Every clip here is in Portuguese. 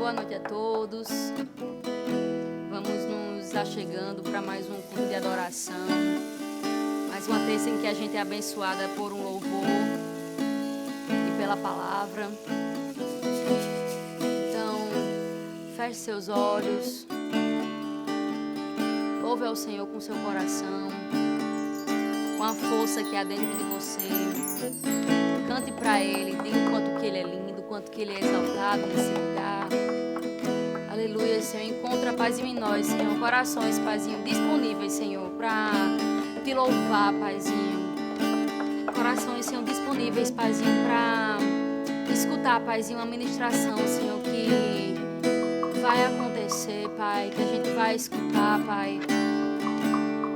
boa noite a todos. Vamos nos achegando para mais um culto de adoração. Mais uma terça em que a gente é abençoada por um louvor e pela palavra. Então, feche seus olhos. Louve ao Senhor com seu coração, com a força que há dentro de você. Cante para Ele, diga o quanto que Ele é lindo, o quanto que Ele é exaltado nesse lugar. Aleluia, Senhor. Encontra, Paizinho, em nós, Senhor, corações, Paizinho, disponíveis, Senhor, para te louvar, Paizinho. Corações, Senhor, disponíveis, Paizinho, para escutar, Paizinho, uma ministração, Senhor, que vai acontecer, Pai, que a gente vai escutar, Pai.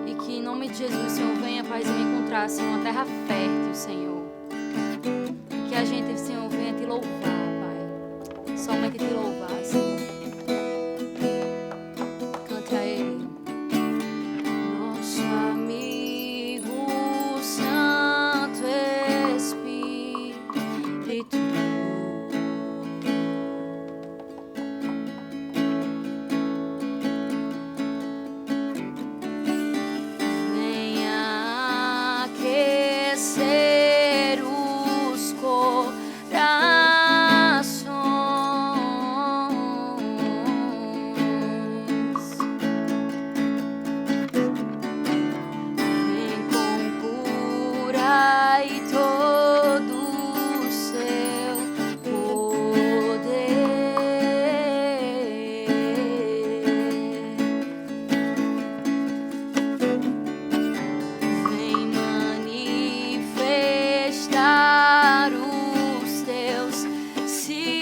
E que em nome de Jesus, Senhor, venha, Paizinho, encontrar, Senhor, uma terra fértil, Senhor. E que a gente, Senhor, venha te louvar, Pai. Somente te louvar, Senhor. Cante a Ele. Nosso amigo Santo Espírito, venha aquecer os corações. Vem com cura e todo o seu poder. Vem manifestar os teus sinais.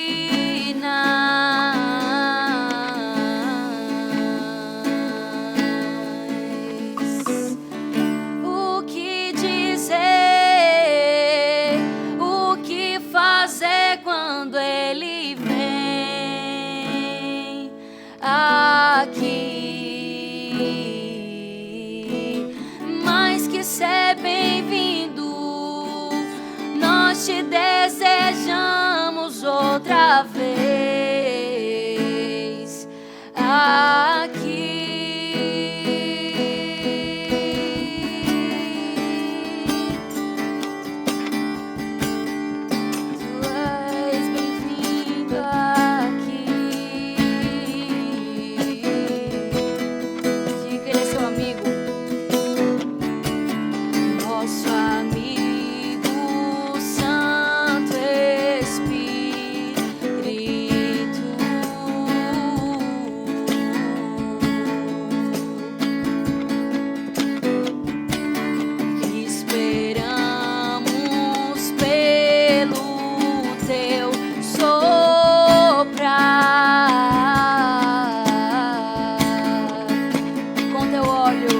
O que dizer, o que fazer quando Ele vem aqui? Mais que ser bem-vindo, nós te desejamos outra vez aqui. Tu és bem-vindo aqui. Diga que Ele é seu amigo. Nosso amigo Santo Espírito, esperamos pelo teu soprar. Com teu óleo,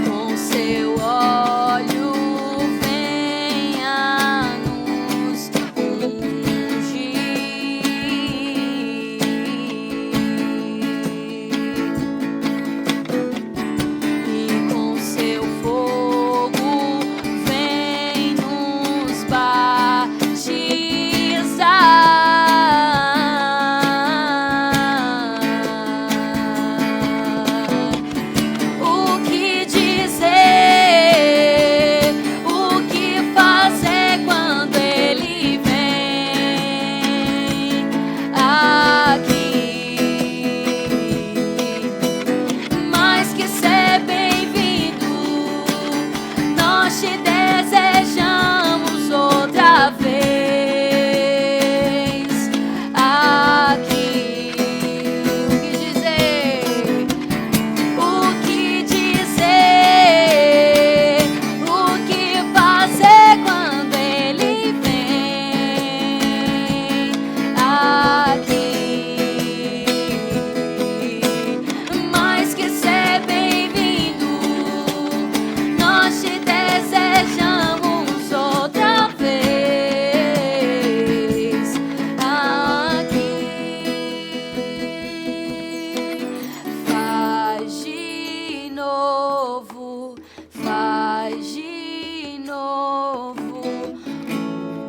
com seu óleo, venha nos ungir. E com seu fogo, vem nos batizar. O que dizer, o que fazer quando Ele vem aqui? Mais que ser bem-vindo, nós te desejamos outra vez aqui. O que dizer? O que dizer, o que fazer quando Ele vem aqui? Mais que ser bem-vindo, nós te desejamos outra vez aqui. Faz de novo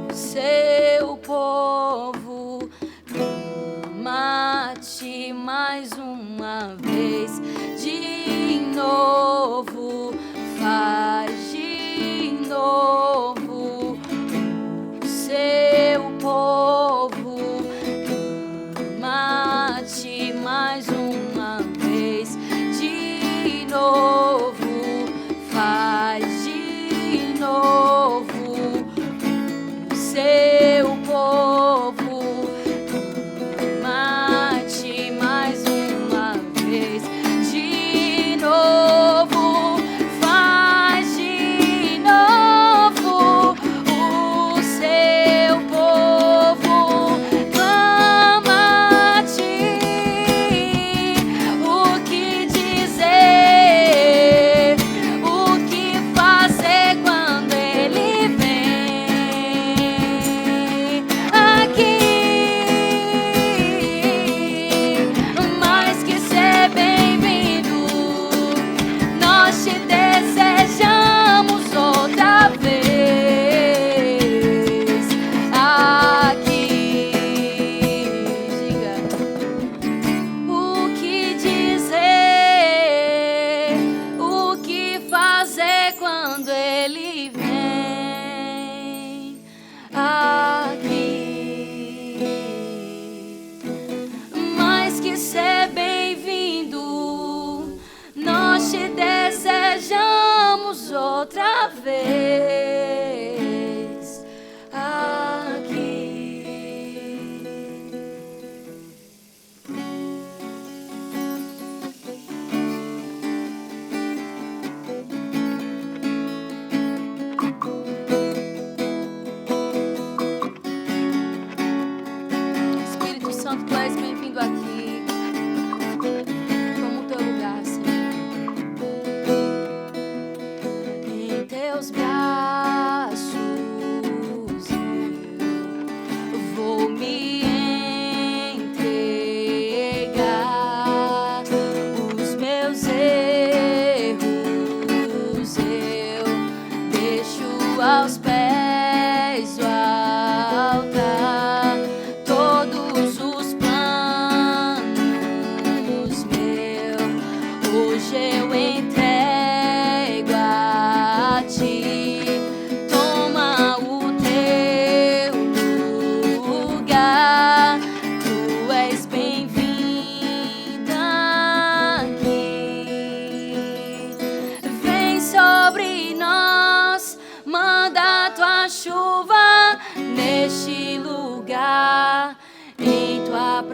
o seu povo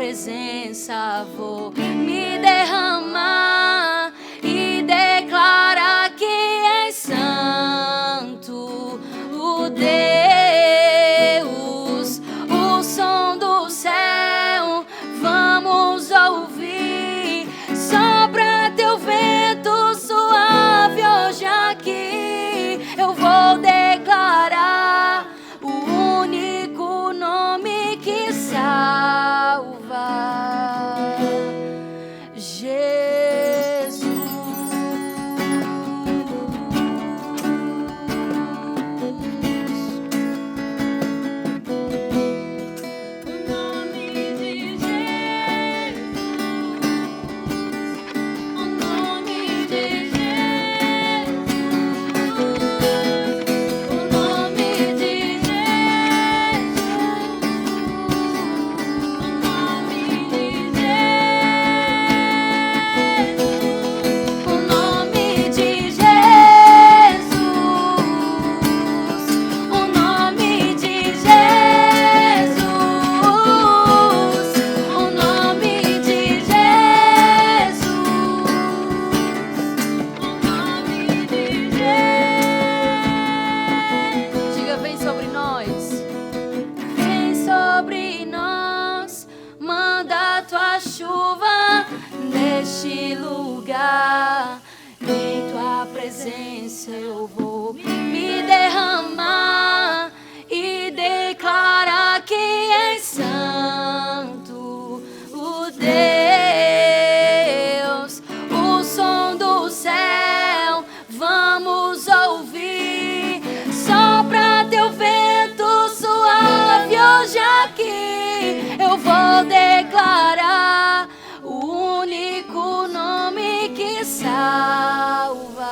presença vou me derramar e declarar que és santo, o Deus, o som do céu vamos ouvir. Sopra teu vento suave hoje aqui. Eu vou declarar o único nome que salva, Jesus. Neste lugar, em tua presença eu vou me derramar e declarar que és santo, o Deus, o som do céu vamos ouvir. Sopra teu vento suave hoje aqui. Eu vou declarar o único nome que salva,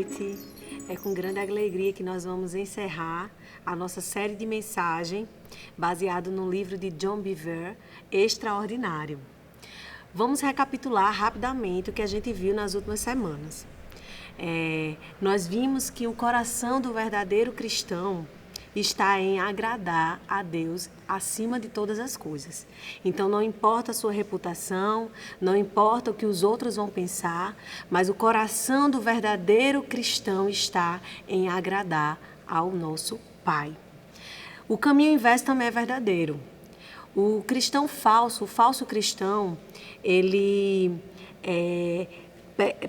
noite. É com grande alegria que nós vamos encerrar a nossa série de mensagem baseado no livro de John Bevere, Extraordinário. Vamos recapitular rapidamente o que a gente viu nas últimas semanas. Nós vimos que o coração do verdadeiro cristão está em agradar a Deus acima de todas as coisas. Então não importa a sua reputação, não importa o que os outros vão pensar, mas o coração do verdadeiro cristão está em agradar ao nosso Pai. O caminho inverso também é verdadeiro. O cristão falso, o falso cristão, ele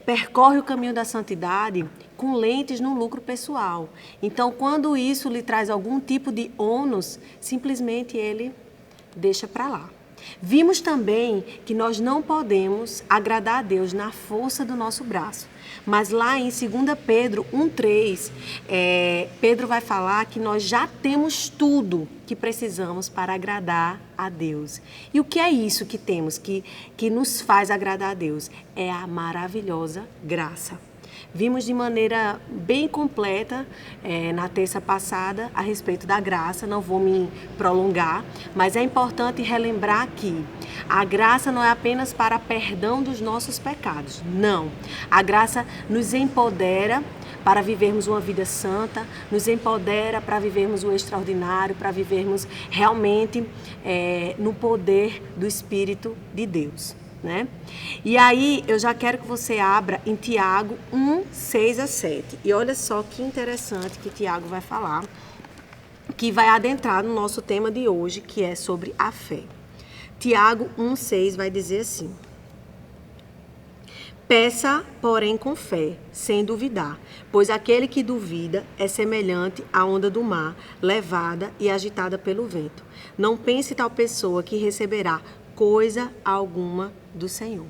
percorre o caminho da santidade com lentes no lucro pessoal. Então, quando isso lhe traz algum tipo de ônus, simplesmente ele deixa para lá. Vimos também que nós não podemos agradar a Deus na força do nosso braço. Mas lá em 2 Pedro 1,3, Pedro vai falar que nós já temos tudo que precisamos para agradar a Deus. E o que é isso que temos, que nos faz agradar a Deus? É a maravilhosa graça. Vimos de maneira bem completa na terça passada a respeito da graça, não vou me prolongar, mas é importante relembrar que a graça não é apenas para perdão dos nossos pecados, não. A graça nos empodera para vivermos uma vida santa, nos empodera para vivermos o extraordinário, para vivermos realmente no poder do Espírito de Deus. Né? E aí eu já quero que você abra em Tiago 1:6-7. E olha só que interessante que Tiago vai falar, que vai adentrar no nosso tema de hoje, que é sobre a fé. Tiago 1:6 vai dizer assim: peça, porém, com fé, sem duvidar, pois aquele que duvida é semelhante à onda do mar, levada e agitada pelo vento. Não pense tal pessoa que receberá coisa alguma do Senhor.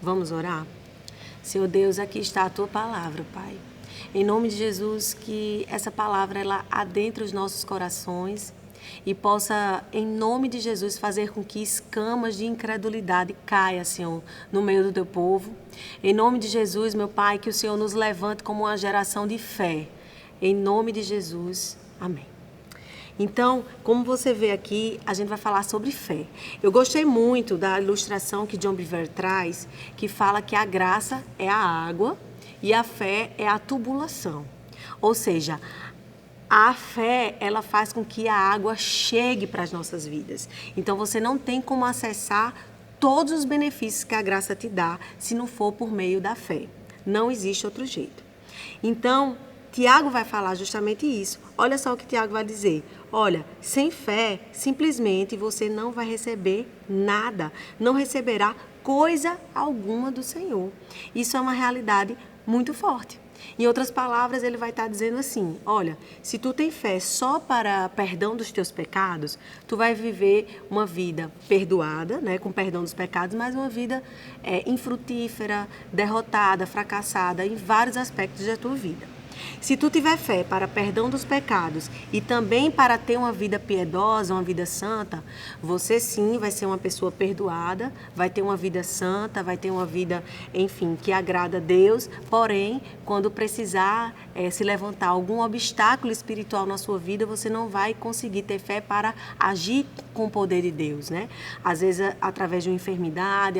Vamos orar? Senhor Deus, aqui está a Tua palavra, Pai. Em nome de Jesus, que essa palavra ela adentre os nossos corações e possa, em nome de Jesus, fazer com que escamas de incredulidade caia, Senhor, no meio do Teu povo. Em nome de Jesus, meu Pai, que o Senhor nos levante como uma geração de fé. Em nome de Jesus. Amém. Então, como você vê aqui, a gente vai falar sobre fé. Eu gostei muito da ilustração que John Bevere traz, que fala que a graça é a água e a fé é a tubulação. Ou seja, a fé, ela faz com que a água chegue para as nossas vidas. Então, você não tem como acessar todos os benefícios que a graça te dá se não for por meio da fé. Não existe outro jeito. Então, Tiago vai falar justamente isso. Olha só o que Tiago vai dizer. Olha, sem fé, simplesmente você não vai receber nada. Não receberá coisa alguma do Senhor. Isso é uma realidade muito forte. Em outras palavras, ele vai estar dizendo assim, olha, se tu tem fé só para perdão dos teus pecados, tu vai viver uma vida perdoada, né, com perdão dos pecados, mas uma vida infrutífera, derrotada, fracassada em vários aspectos da tua vida. Se tu tiver fé para perdão dos pecados e também para ter uma vida piedosa, uma vida santa, você sim vai ser uma pessoa perdoada, vai ter uma vida santa, vai ter uma vida, enfim, que agrada a Deus. Porém, quando precisar se levantar algum obstáculo espiritual na sua vida, você não vai conseguir ter fé para agir com o poder de Deus, né? Às vezes através de uma enfermidade,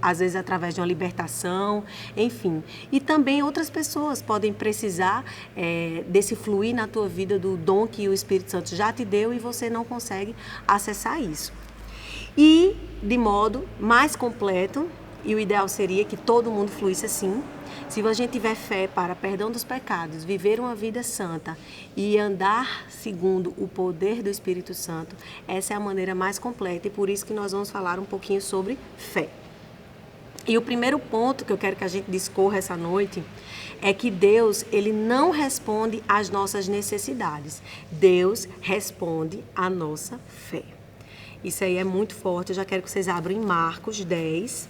às vezes através de uma libertação, enfim. E também outras pessoas podem precisar desse fluir na tua vida do dom que o Espírito Santo já te deu e você não consegue acessar isso. E de modo mais completo, e o ideal seria que todo mundo fluísse assim, se a gente tiver fé para perdão dos pecados, viver uma vida santa e andar segundo o poder do Espírito Santo, essa é a maneira mais completa e por isso que nós vamos falar um pouquinho sobre fé. E o primeiro ponto que eu quero que a gente discorra essa noite é que Deus, ele não responde às nossas necessidades. Deus responde à nossa fé. Isso aí é muito forte. Eu já quero que vocês abram em Marcos 10.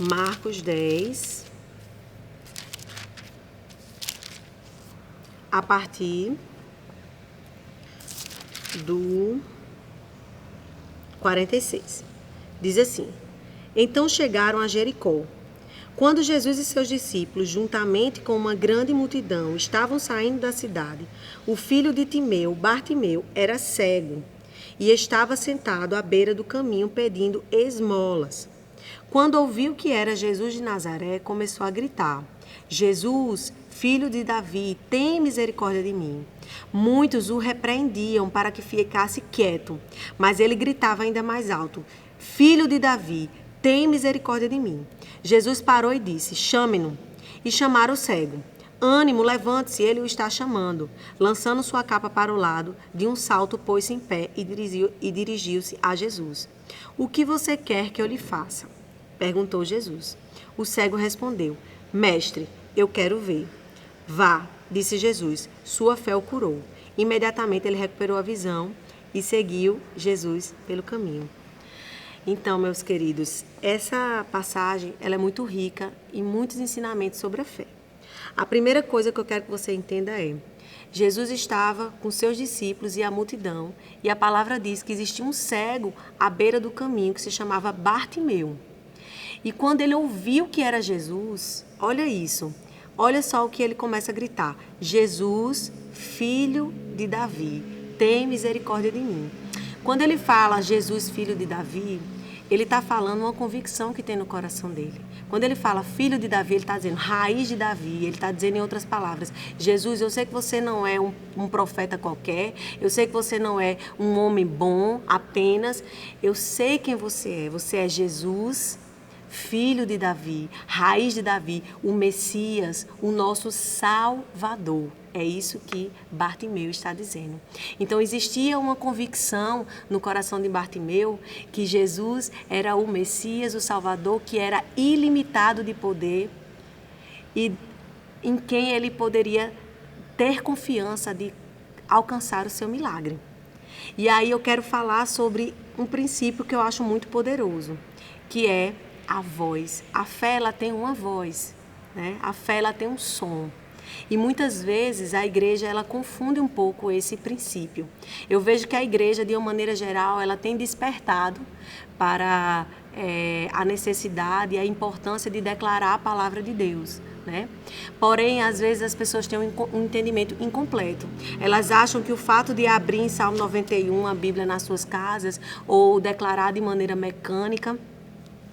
Marcos 10. A partir do 46. Diz assim: Então chegaram a Jericó. Quando Jesus e seus discípulos, juntamente com uma grande multidão, estavam saindo da cidade, o filho de Timeu, Bartimeu, era cego e estava sentado à beira do caminho pedindo esmolas. Quando ouviu que era Jesus de Nazaré, começou a gritar: Jesus, filho de Davi, tem misericórdia de mim. Muitos o repreendiam para que ficasse quieto, mas ele gritava ainda mais alto: Filho de Davi, tem misericórdia de mim. Jesus parou e disse: Chame-no. E chamaram o cego. Ânimo, levante-se, ele o está chamando. Lançando sua capa para o lado, de um salto pôs-se em pé e dirigiu-se a Jesus. O que você quer que eu lhe faça? Perguntou Jesus. O cego respondeu: Mestre, eu quero ver. Vá, disse Jesus, sua fé o curou. Imediatamente ele recuperou a visão e seguiu Jesus pelo caminho. Então, meus queridos, essa passagem ela é muito rica em muitos ensinamentos sobre a fé. A primeira coisa que eu quero que você entenda é: Jesus estava com seus discípulos e a multidão, e a palavra diz que existia um cego à beira do caminho que se chamava Bartimeu. E quando ele ouviu que era Jesus, olha isso, olha só o que ele começa a gritar: Jesus, filho de Davi, tem misericórdia de mim. Quando ele fala Jesus, filho de Davi, ele está falando uma convicção que tem no coração dele. Quando ele fala filho de Davi, ele está dizendo raiz de Davi. Ele está dizendo em outras palavras: Jesus, eu sei que você não é um profeta qualquer. Eu sei que você não é um homem bom apenas. Eu sei quem você é. Você é Jesus, filho de Davi, raiz de Davi, o Messias, o nosso Salvador. É isso que Bartimeu está dizendo. Então existia uma convicção no coração de Bartimeu que Jesus era o Messias, o Salvador, que era ilimitado de poder e em quem ele poderia ter confiança de alcançar o seu milagre. E aí eu quero falar sobre um princípio que eu acho muito poderoso, que é a voz. A fé, ela tem uma voz, né? A fé, ela tem um som. E muitas vezes a igreja, ela confunde um pouco esse princípio. Eu vejo que a igreja, de uma maneira geral, ela tem despertado para a necessidade e a importância de declarar a palavra de Deus, né? Porém, às vezes as pessoas têm um entendimento incompleto. Elas acham que o fato de abrir em Salmo 91 a Bíblia nas suas casas ou declarar de maneira mecânica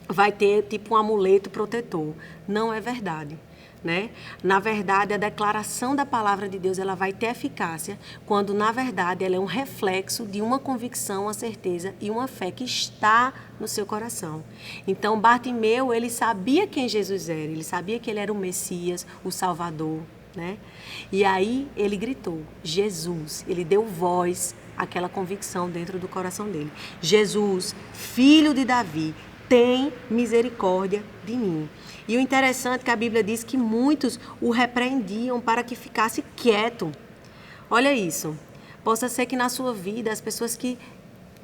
vai ter tipo um amuleto protetor. Não é verdade, né? Na verdade, a declaração da palavra de Deus, ela vai ter eficácia quando, na verdade, ela é um reflexo de uma convicção, uma certeza e uma fé que está no seu coração. Então, Bartimeu, ele sabia quem Jesus era, ele sabia que ele era o Messias, o Salvador, né? E aí ele gritou, Jesus, ele deu voz àquela convicção dentro do coração dele. Jesus, filho de Davi, tem misericórdia de mim. E o interessante é que a Bíblia diz que muitos o repreendiam para que ficasse quieto. Olha isso. Possa ser que na sua vida as pessoas que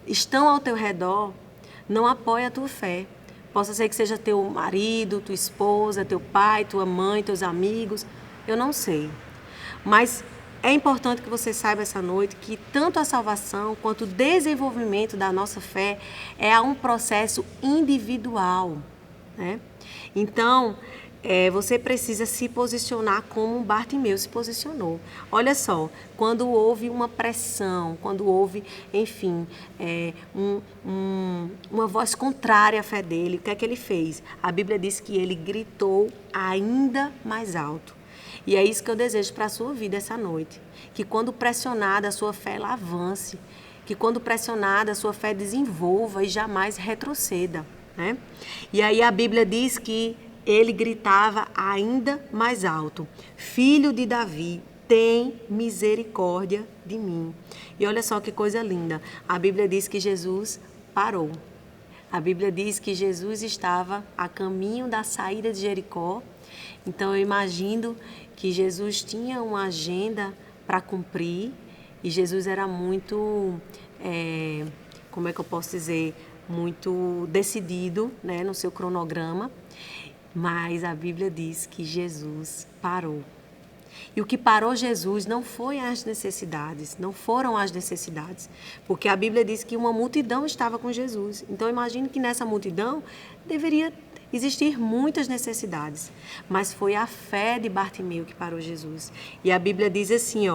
estão ao teu redor não apoiem a tua fé. Possa ser que seja teu marido, tua esposa, teu pai, tua mãe, teus amigos. Eu não sei. Mas é importante que você saiba essa noite que tanto a salvação quanto o desenvolvimento da nossa fé é um processo individual, né? Então, você precisa se posicionar como Bartimeu se posicionou. Olha só, quando houve uma pressão, quando houve, enfim, uma voz contrária à fé dele, o que é que ele fez? A Bíblia diz que ele gritou ainda mais alto. E é isso que eu desejo para a sua vida essa noite. Que quando pressionada a sua fé ela avance. Que quando pressionada a sua fé desenvolva e jamais retroceda, né? E aí a Bíblia diz que ele gritava ainda mais alto: Filho de Davi, tem misericórdia de mim. E olha só que coisa linda. A Bíblia diz que Jesus parou. A Bíblia diz que Jesus estava a caminho da saída de Jericó. Então eu imagino que Jesus tinha uma agenda para cumprir e Jesus era muito, como é que eu posso dizer, muito decidido, né, no seu cronograma, mas a Bíblia diz que Jesus parou. E o que parou Jesus não foi as necessidades, não foram as necessidades, porque a Bíblia diz que uma multidão estava com Jesus. Então imagine que nessa multidão deveria existir muitas necessidades, mas foi a fé de Bartimeu que parou Jesus. E a Bíblia diz assim,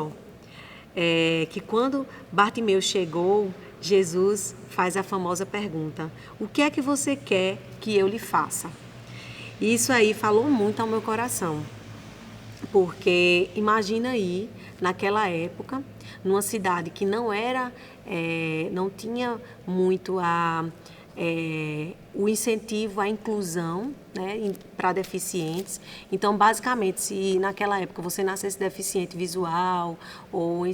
que quando Bartimeu chegou, Jesus faz a famosa pergunta: o que é que você quer que eu lhe faça? E isso aí falou muito ao meu coração, porque imagina aí, naquela época, numa cidade que não tinha muito o incentivo à inclusão, né, para deficientes. Então, basicamente, se naquela época você nascesse deficiente visual ou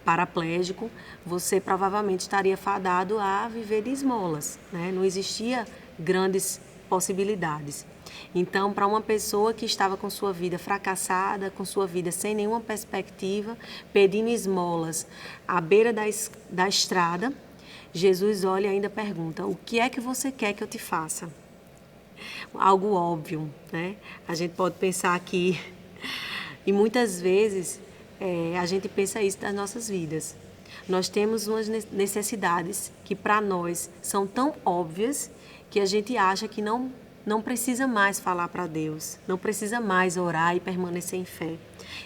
paraplégico, você provavelmente estaria fadado a viver de esmolas, né? Não existia grandes possibilidades. Então, para uma pessoa que estava com sua vida fracassada, com sua vida sem nenhuma perspectiva, pedindo esmolas à beira da estrada, Jesus olha e ainda pergunta: o que é que você quer que eu te faça? Algo óbvio, né? A gente pode pensar aqui, e muitas vezes a gente pensa isso das nossas vidas. Nós temos umas necessidades que para nós são tão óbvias que a gente acha que não precisa mais falar para Deus, não precisa mais orar e permanecer em fé.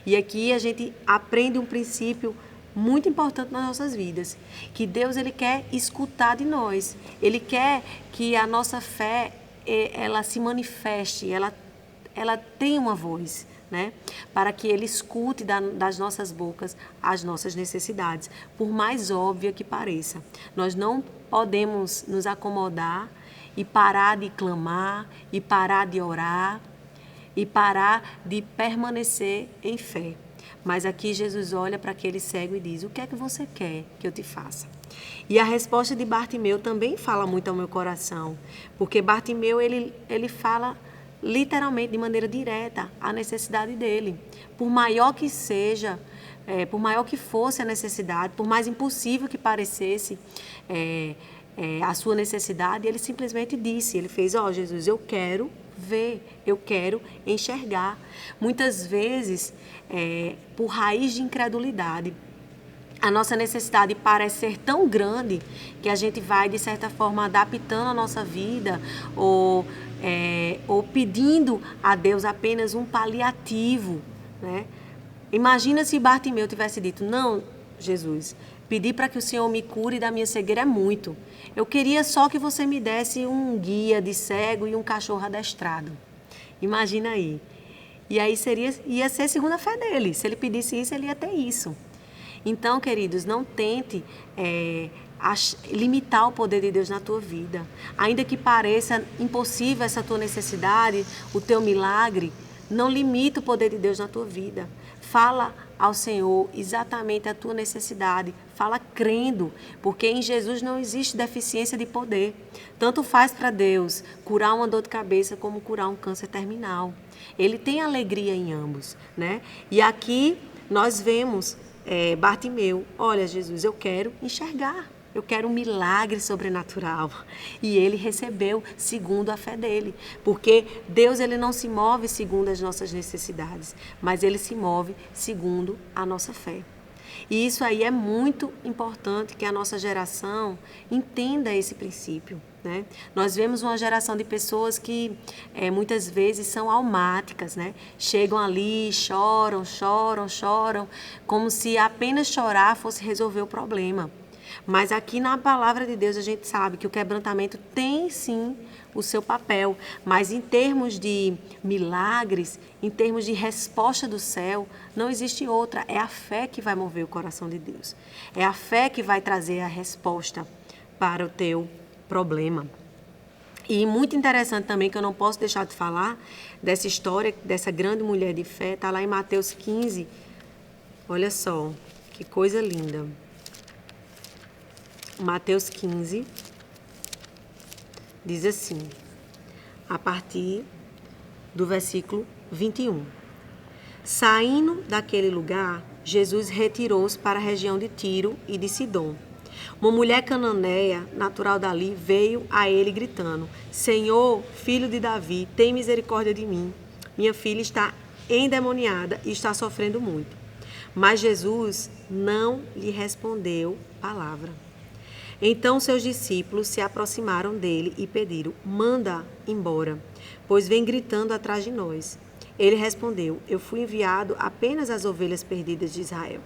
E aqui a gente aprende um princípio muito importante nas nossas vidas, que Deus ele quer escutar de nós, Ele quer que a nossa fé ela se manifeste, ela tenha uma voz, né? Para que Ele escute das nossas bocas as nossas necessidades, por mais óbvia que pareça. Nós não podemos nos acomodar e parar de clamar, e parar de orar, e parar de permanecer em fé. Mas aqui Jesus olha para aquele cego e diz: o que é que você quer que eu te faça? E a resposta de Bartimeu também fala muito ao meu coração, porque Bartimeu ele fala literalmente, de maneira direta, a necessidade dele. Por maior que seja, por maior que fosse a necessidade, por mais impossível que parecesse a sua necessidade, ele simplesmente disse, ele fez: Jesus, eu quero ver, eu quero enxergar. Muitas vezes, por raiz de incredulidade, a nossa necessidade parece ser tão grande que a gente vai, de certa forma, adaptando a nossa vida ou pedindo a Deus apenas um paliativo, né? Imagina se Bartimeu tivesse dito: não, Jesus, pedir para que o Senhor me cure da minha cegueira é muito. Eu queria só que você me desse um guia de cego e um cachorro adestrado. Imagina aí. E aí ia ser segundo a fé dele. Se ele pedisse isso, ele ia ter isso. Então, queridos, não tente limitar o poder de Deus na tua vida. Ainda que pareça impossível essa tua necessidade, o teu milagre, não limita o poder de Deus na tua vida. Fala ao Senhor exatamente a tua necessidade. Fala crendo, porque em Jesus não existe deficiência de poder. Tanto faz para Deus curar uma dor de cabeça como curar um câncer terminal. Ele tem alegria em ambos, né? E aqui nós vemos Bartimeu: olha, Jesus, eu quero enxergar. Eu quero um milagre sobrenatural. E ele recebeu segundo a fé dele. Porque Deus ele não se move segundo as nossas necessidades, mas ele se move segundo a nossa fé. E isso aí é muito importante que a nossa geração entenda esse princípio, né? Nós vemos uma geração de pessoas que muitas vezes são almáticas, né? Chegam ali, choram, como se apenas chorar fosse resolver o problema. Mas aqui na palavra de Deus a gente sabe que o quebrantamento tem sim o seu papel, mas em termos de milagres, em termos de resposta do céu, não existe outra. É a fé que vai mover o coração de Deus. É a fé que vai trazer a resposta para o teu problema. E muito interessante também, que eu não posso deixar de falar, dessa história, dessa grande mulher de fé, está lá em Mateus 15. Olha só, que coisa linda. Mateus 15 diz assim, a partir do versículo 21. Saindo daquele lugar, Jesus retirou-se para a região de Tiro e de Sidom. Uma mulher cananeia, natural dali, veio a ele gritando: Senhor, filho de Davi, tem misericórdia de mim. minha filha está endemoniada e está sofrendo muito. Mas Jesus não lhe respondeu palavra. Então seus discípulos se aproximaram dele e pediram: manda embora, pois vem gritando atrás de nós. Ele respondeu: eu fui enviado apenas às ovelhas perdidas de Israel.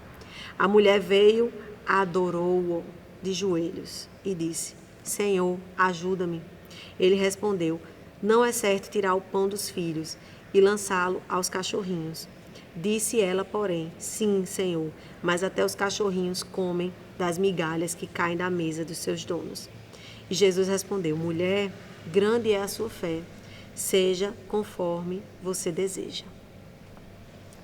A mulher veio, adorou-o de joelhos e disse: Senhor, ajuda-me. Ele respondeu: não é certo tirar o pão dos filhos e lançá-lo aos cachorrinhos. Disse ela, porém: sim, Senhor, mas até os cachorrinhos comem das migalhas que caem da mesa dos seus donos. E Jesus respondeu: mulher, grande é a sua fé, seja conforme você deseja.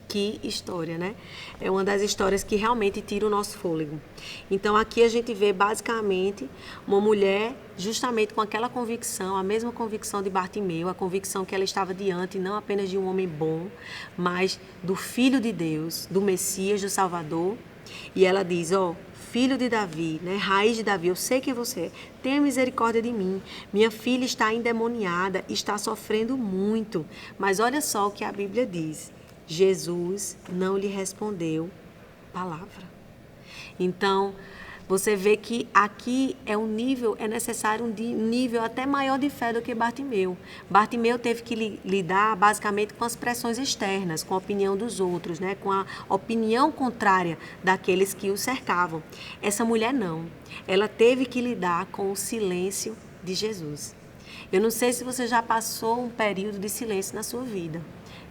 Que história, né? É uma das histórias que realmente tira o nosso fôlego. Então aqui a gente vê basicamente uma mulher justamente com aquela convicção, a mesma convicção de Bartimeu, a convicção que ela estava diante não apenas de um homem bom, mas do Filho de Deus, do Messias, do Salvador. E ela diz: ó, filho de Davi, né? Raiz de Davi, eu sei quem você é, tenha misericórdia de mim. Minha filha está endemoniada, está sofrendo muito. Mas olha só o que a Bíblia diz. Jesus não lhe respondeu palavra. Então, você vê que aqui é necessário um nível até maior de fé do que Bartimeu. Bartimeu teve que lidar basicamente com as pressões externas, com a opinião dos outros, né? Com a opinião contrária daqueles que o cercavam. Essa mulher não. Ela teve que lidar com o silêncio de Jesus. Eu não sei se você já passou um período de silêncio na sua vida.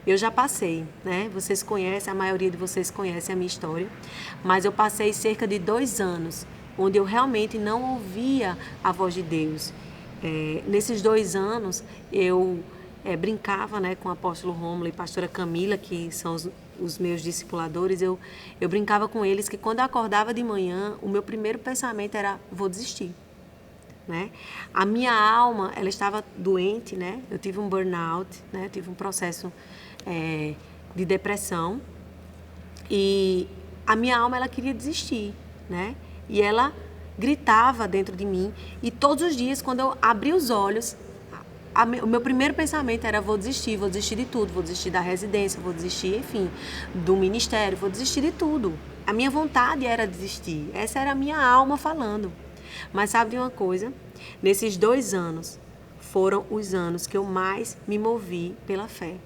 Eu já passei, né? Vocês conhecem, a maioria de vocês conhece a minha história, mas eu passei cerca de 2 anos, onde eu realmente não ouvia a voz de Deus. Nesses 2 anos, eu brincava, né, com o apóstolo Rômulo e a pastora Camila, que são os meus discipuladores. Eu brincava com eles que quando eu acordava de manhã, o meu primeiro pensamento era: vou desistir. Né? A minha alma, ela estava doente, né? Eu tive um burnout, né? Eu tive um processo de depressão e a minha alma, ela queria desistir, né? E ela gritava dentro de mim e todos os dias, quando eu abri os olhos, o meu primeiro pensamento era: vou desistir de tudo, vou desistir da residência, vou desistir, enfim, do ministério, vou desistir de tudo. A minha vontade era desistir, essa era a minha alma falando. Mas sabe de uma coisa? Nesses 2 anos foram os anos que eu mais me movi pela fé.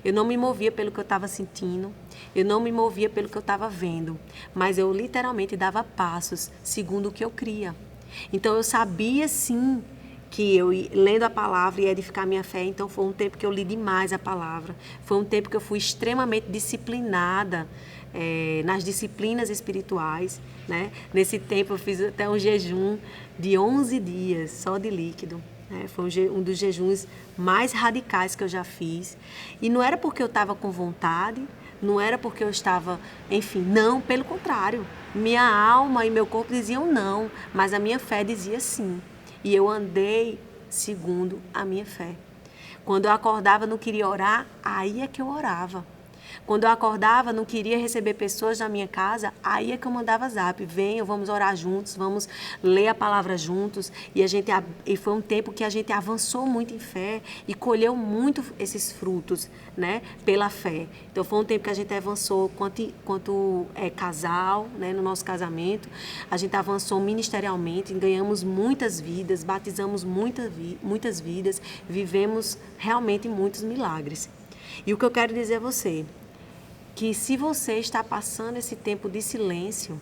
Eu não me movia pelo que eu estava sentindo, eu não me movia pelo que eu estava vendo, mas eu literalmente dava passos segundo o que eu cria. Então eu sabia sim que eu, lendo a palavra, ia edificar a minha fé. Então foi um tempo que eu li demais a palavra, foi um tempo que eu fui extremamente disciplinada nas disciplinas espirituais, né? Nesse tempo eu fiz até um jejum de 11 dias só de líquido. Foi um dos jejuns mais radicais que eu já fiz. E não era porque eu estava com vontade, não era porque eu estava, enfim, não, pelo contrário. Minha alma e meu corpo diziam não, mas a minha fé dizia sim. E eu andei segundo a minha fé. Quando eu acordava, não queria orar, aí é que eu orava. Quando eu acordava, não queria receber pessoas na minha casa, aí é que eu mandava zap: venham, vamos orar juntos, vamos ler a palavra juntos. E foi um tempo que a gente avançou muito em fé e colheu muito esses frutos, né, pela fé. Então foi um tempo que a gente avançou quanto casal, né, no nosso casamento. A gente avançou ministerialmente, ganhamos muitas vidas, batizamos muitas vidas, vivemos realmente muitos milagres. E o que eu quero dizer a você, que se você está passando esse tempo de silêncio,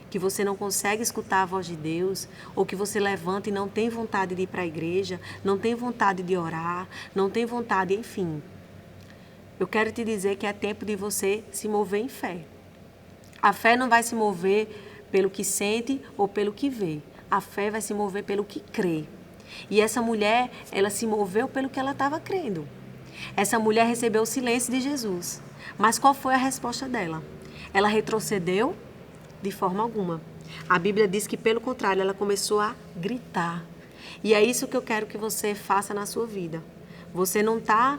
que você não consegue escutar a voz de Deus, ou que você levanta e não tem vontade de ir para a igreja, não tem vontade de orar, não tem vontade, enfim, eu quero te dizer que é tempo de você se mover em fé. A fé não vai se mover pelo que sente ou pelo que vê. A fé vai se mover pelo que crê. E essa mulher, ela se moveu pelo que ela estava crendo. Essa mulher recebeu o silêncio de Jesus. Mas qual foi a resposta dela? Ela retrocedeu? De forma alguma. A Bíblia diz que, pelo contrário, ela começou a gritar. E é isso que eu quero que você faça na sua vida. Você não está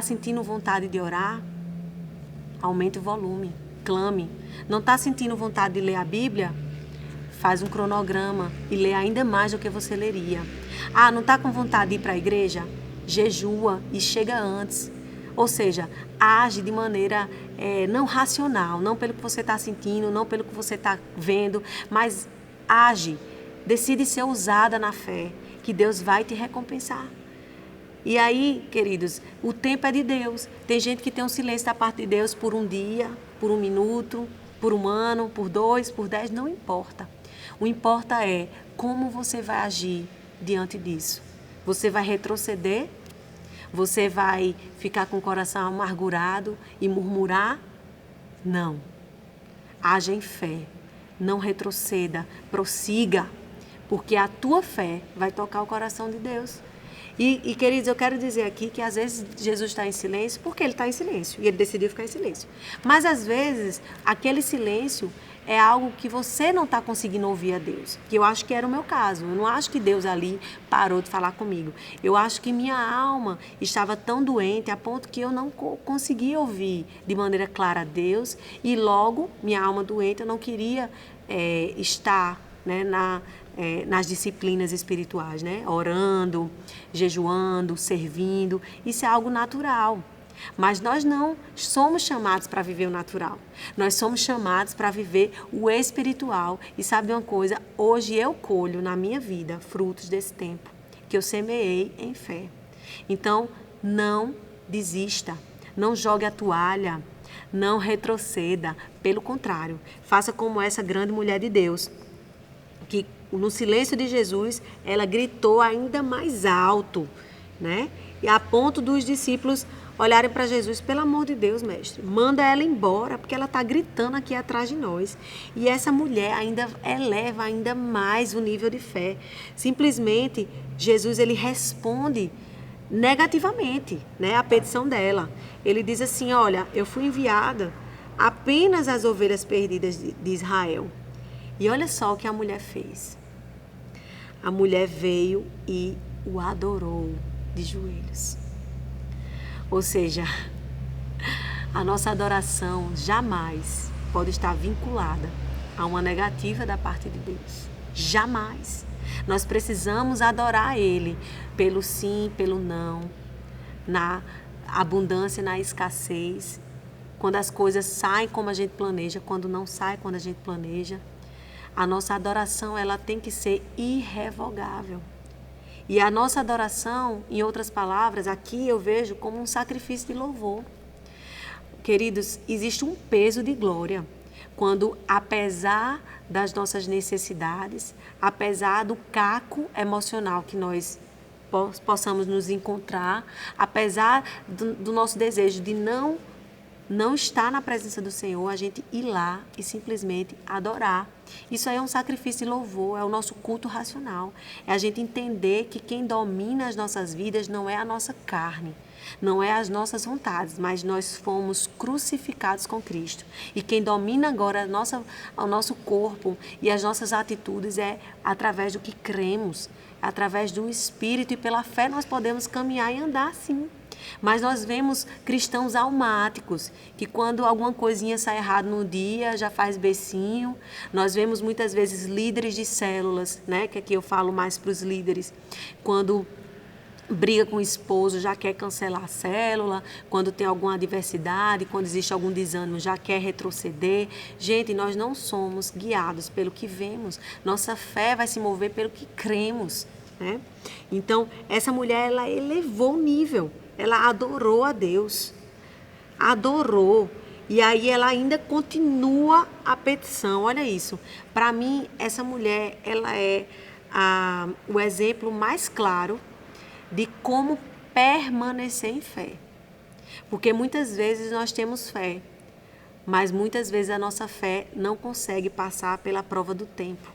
sentindo vontade de orar? Aumente o volume, clame. Não está sentindo vontade de ler a Bíblia? Faz um cronograma e lê ainda mais do que você leria. Não está com vontade de ir para a igreja? Jejua e chega antes. Ou seja, age de maneira não racional, não pelo que você está sentindo, não pelo que você está vendo, mas age, decide ser ousada na fé, que Deus vai te recompensar. E aí, queridos, o tempo é de Deus. Tem gente que tem um silêncio da parte de Deus por um dia, por um minuto, por um ano, por 2, por 10, não importa. O importa é como você vai agir diante disso. Você vai retroceder? Você vai ficar com o coração amargurado e murmurar? Não. Haja em fé. Não retroceda. Prossiga. Porque a tua fé vai tocar o coração de Deus. E, queridos, eu quero dizer aqui que às vezes Jesus está em silêncio porque ele está em silêncio e ele decidiu ficar em silêncio. Mas às vezes aquele silêncio é algo que você não está conseguindo ouvir a Deus. Que eu acho que era o meu caso. Eu não acho que Deus ali parou de falar comigo. Eu acho que minha alma estava tão doente a ponto que eu não conseguia ouvir de maneira clara a Deus. E logo, minha alma doente, eu não queria estar, né, nas disciplinas espirituais, né? Orando, jejuando, servindo. Isso é algo natural. Mas nós não somos chamados para viver o natural. Nós somos chamados para viver o espiritual. E sabe uma coisa? Hoje eu colho na minha vida frutos desse tempo que eu semeei em fé. Então, não desista. Não jogue a toalha. Não retroceda. Pelo contrário, faça como essa grande mulher de Deus, que no silêncio de Jesus, ela gritou ainda mais alto, né? E a ponto dos discípulos olharem para Jesus: pelo amor de Deus, mestre, manda ela embora, porque ela está gritando aqui atrás de nós. E essa mulher ainda eleva ainda mais o nível de fé. Simplesmente, Jesus, ele responde negativamente, né, a petição dela. Ele diz assim: olha, eu fui enviada apenas às ovelhas perdidas de Israel. E olha só o que a mulher fez. A mulher veio e o adorou de joelhos. Ou seja, a nossa adoração jamais pode estar vinculada a uma negativa da parte de Deus. Jamais. Nós precisamos adorar Ele pelo sim, pelo não, na abundância, na escassez, quando as coisas saem como a gente planeja, quando não saem quando a gente planeja. A nossa adoração, ela tem que ser irrevogável. E a nossa adoração, em outras palavras, aqui eu vejo como um sacrifício de louvor. Queridos, existe um peso de glória quando, apesar das nossas necessidades, apesar do caco emocional que nós possamos nos encontrar, apesar do nosso desejo de não estar na presença do Senhor, a gente ir lá e simplesmente adorar. Isso aí é um sacrifício de louvor, é o nosso culto racional. É a gente entender que quem domina as nossas vidas não é a nossa carne, não é as nossas vontades, mas nós fomos crucificados com Cristo. E quem domina agora o nosso corpo e as nossas atitudes é através do que cremos, através do Espírito, e pela fé nós podemos caminhar e andar assim. Mas nós vemos cristãos almáticos, que quando alguma coisinha sai errado no dia, já faz beicinho. Nós vemos muitas vezes líderes de células, né? Que aqui eu falo mais para os líderes, quando briga com o esposo, já quer cancelar a célula, quando tem alguma adversidade, quando existe algum desânimo, já quer retroceder. Gente, nós não somos guiados pelo que vemos. Nossa fé vai se mover pelo que cremos, né? Então, essa mulher, ela elevou o nível. Ela adorou a Deus, adorou, e aí ela ainda continua a petição. Olha isso, para mim essa mulher, ela é o exemplo mais claro de como permanecer em fé, porque muitas vezes nós temos fé, mas muitas vezes a nossa fé não consegue passar pela prova do tempo.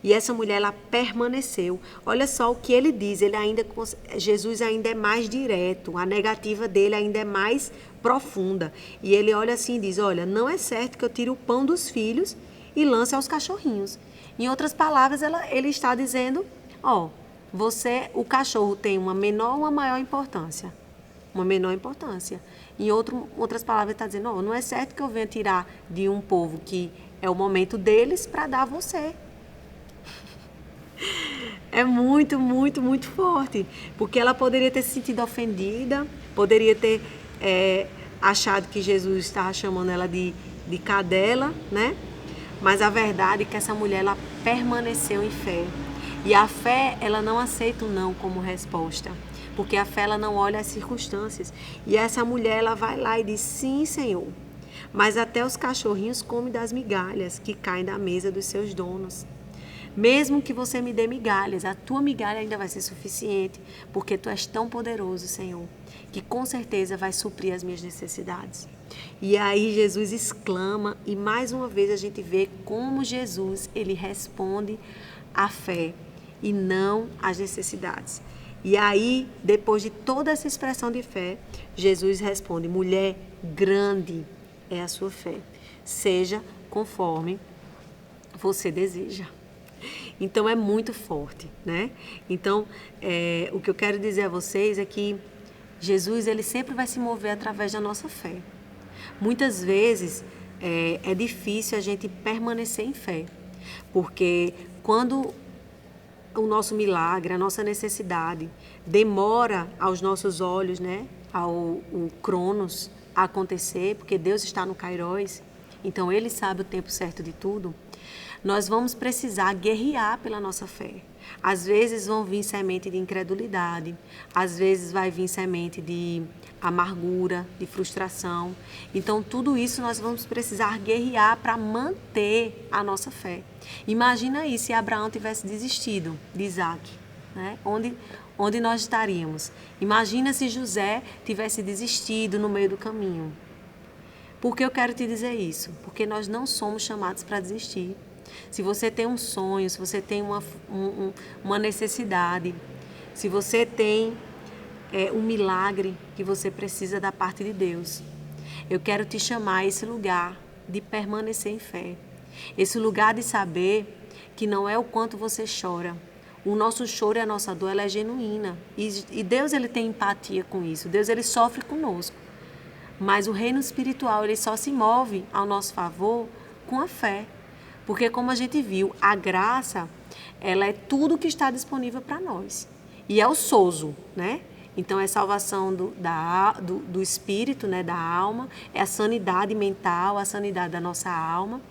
E essa mulher, ela permaneceu. Olha só o que ele diz, Jesus ainda é mais direto, a negativa dele ainda é mais profunda. E ele olha assim e diz: olha, não é certo que eu tire o pão dos filhos e lance aos cachorrinhos. Em outras palavras, ele está dizendo: o cachorro tem uma menor ou uma maior importância? Uma menor importância. Em outras palavras, ele está dizendo: não é certo que eu venha tirar de um povo que é o momento deles para dar a você. É muito, muito, muito forte, porque ela poderia ter se sentido ofendida, poderia ter achado que Jesus estava chamando ela de cadela, né? Mas a verdade é que essa mulher, ela permaneceu em fé. E a fé, ela não aceita o não como resposta, porque a fé, ela não olha as circunstâncias. E essa mulher, ela vai lá e diz, sim, Senhor, mas até os cachorrinhos comem das migalhas que caem da mesa dos seus donos. Mesmo que você me dê migalhas, a tua migalha ainda vai ser suficiente, porque tu és tão poderoso, Senhor, que com certeza vai suprir as minhas necessidades. E aí Jesus exclama, e mais uma vez a gente vê como Jesus, ele responde à fé e não às necessidades. E aí, depois de toda essa expressão de fé, Jesus responde, mulher, grande é a sua fé, seja conforme você deseja. Então é muito forte, né? Então, o que eu quero dizer a vocês é que Jesus, ele sempre vai se mover através da nossa fé. Muitas vezes é difícil a gente permanecer em fé, porque quando o nosso milagre, a nossa necessidade demora aos nossos olhos, né, o Cronos a acontecer, porque Deus está no Kairos, então Ele sabe o tempo certo de tudo, nós vamos precisar guerrear pela nossa fé. Às vezes vão vir semente de incredulidade, às vezes vai vir semente de amargura, de frustração. Então, tudo isso nós vamos precisar guerrear para manter a nossa fé. Imagina aí se Abraão tivesse desistido de Isaac, né? Onde nós estaríamos? Imagina se José tivesse desistido no meio do caminho. Por que eu quero te dizer isso? Porque nós não somos chamados para desistir. Se você tem um sonho, se você tem uma necessidade, se você tem um milagre que você precisa da parte de Deus, eu quero te chamar a esse lugar de permanecer em fé. Esse lugar de saber que não é o quanto você chora. O nosso choro e a nossa dor, ela é genuína. E Deus, ele tem empatia com isso. Deus, ele sofre conosco. Mas o reino espiritual, ele só se move ao nosso favor com a fé. Porque, como a gente viu, a graça, ela é tudo que está disponível para nós. E é o sozo, né? Então, é salvação do espírito, né? Da alma, é a sanidade mental, a sanidade da nossa alma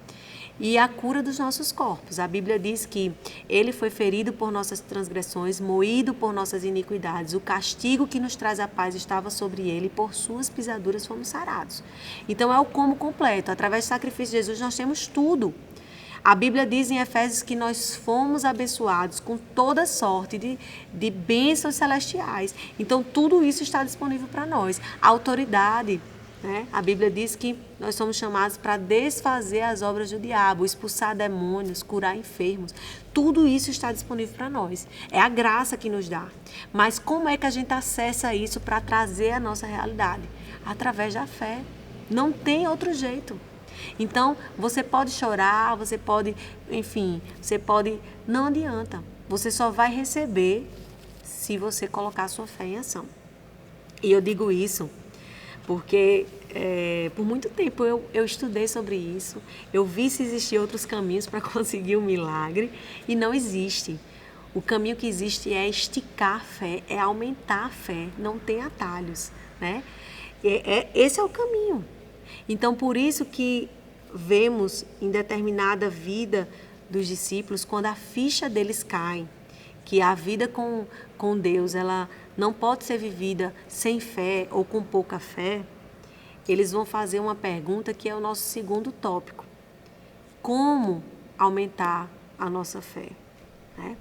e a cura dos nossos corpos. A Bíblia diz que ele foi ferido por nossas transgressões, moído por nossas iniquidades. O castigo que nos traz a paz estava sobre ele e por suas pisaduras fomos sarados. Então, é o como completo. Através do sacrifício de Jesus, nós temos tudo. A Bíblia diz em Efésios que nós fomos abençoados com toda sorte de bênçãos celestiais. Então, tudo isso está disponível para nós. A autoridade, né? A Bíblia diz que nós somos chamados para desfazer as obras do diabo, expulsar demônios, curar enfermos. Tudo isso está disponível para nós. É a graça que nos dá. Mas como é que a gente acessa isso para trazer a nossa realidade? Através da fé. Não tem outro jeito. Então, você pode chorar, você pode, enfim, não adianta. Você só vai receber se você colocar a sua fé em ação. E eu digo isso porque por muito tempo eu estudei sobre isso, eu vi se existiam outros caminhos para conseguir um milagre e não existe. O caminho que existe é esticar a fé, é aumentar a fé, não tem atalhos, né? Esse é o caminho. Então, por isso que vemos em determinada vida dos discípulos, quando a ficha deles cai, que a vida com Deus, ela não pode ser vivida sem fé ou com pouca fé, eles vão fazer uma pergunta que é o nosso segundo tópico. Como aumentar a nossa fé? Né?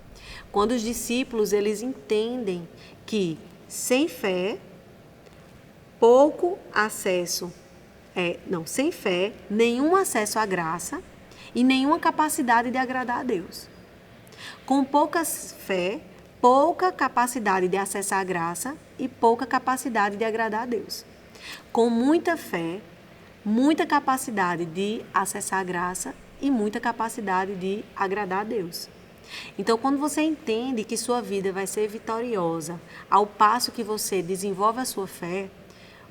Quando os discípulos, eles entendem que sem fé, pouco acesso, sem fé, nenhum acesso à graça e nenhuma capacidade de agradar a Deus. Com pouca fé, pouca capacidade de acessar a graça e pouca capacidade de agradar a Deus. Com muita fé, muita capacidade de acessar a graça e muita capacidade de agradar a Deus. Então, quando você entende que sua vida vai ser vitoriosa, ao passo que você desenvolve a sua fé,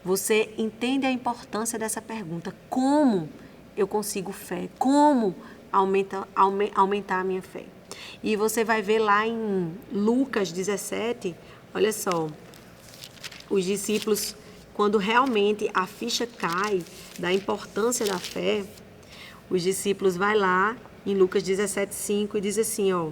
você entende a importância dessa pergunta. Como eu consigo fé? Como aumentar a minha fé? E você vai ver lá em Lucas 17, olha só, os discípulos quando realmente a ficha cai da importância da fé, os discípulos vai lá em Lucas 17:5 e diz assim, ó: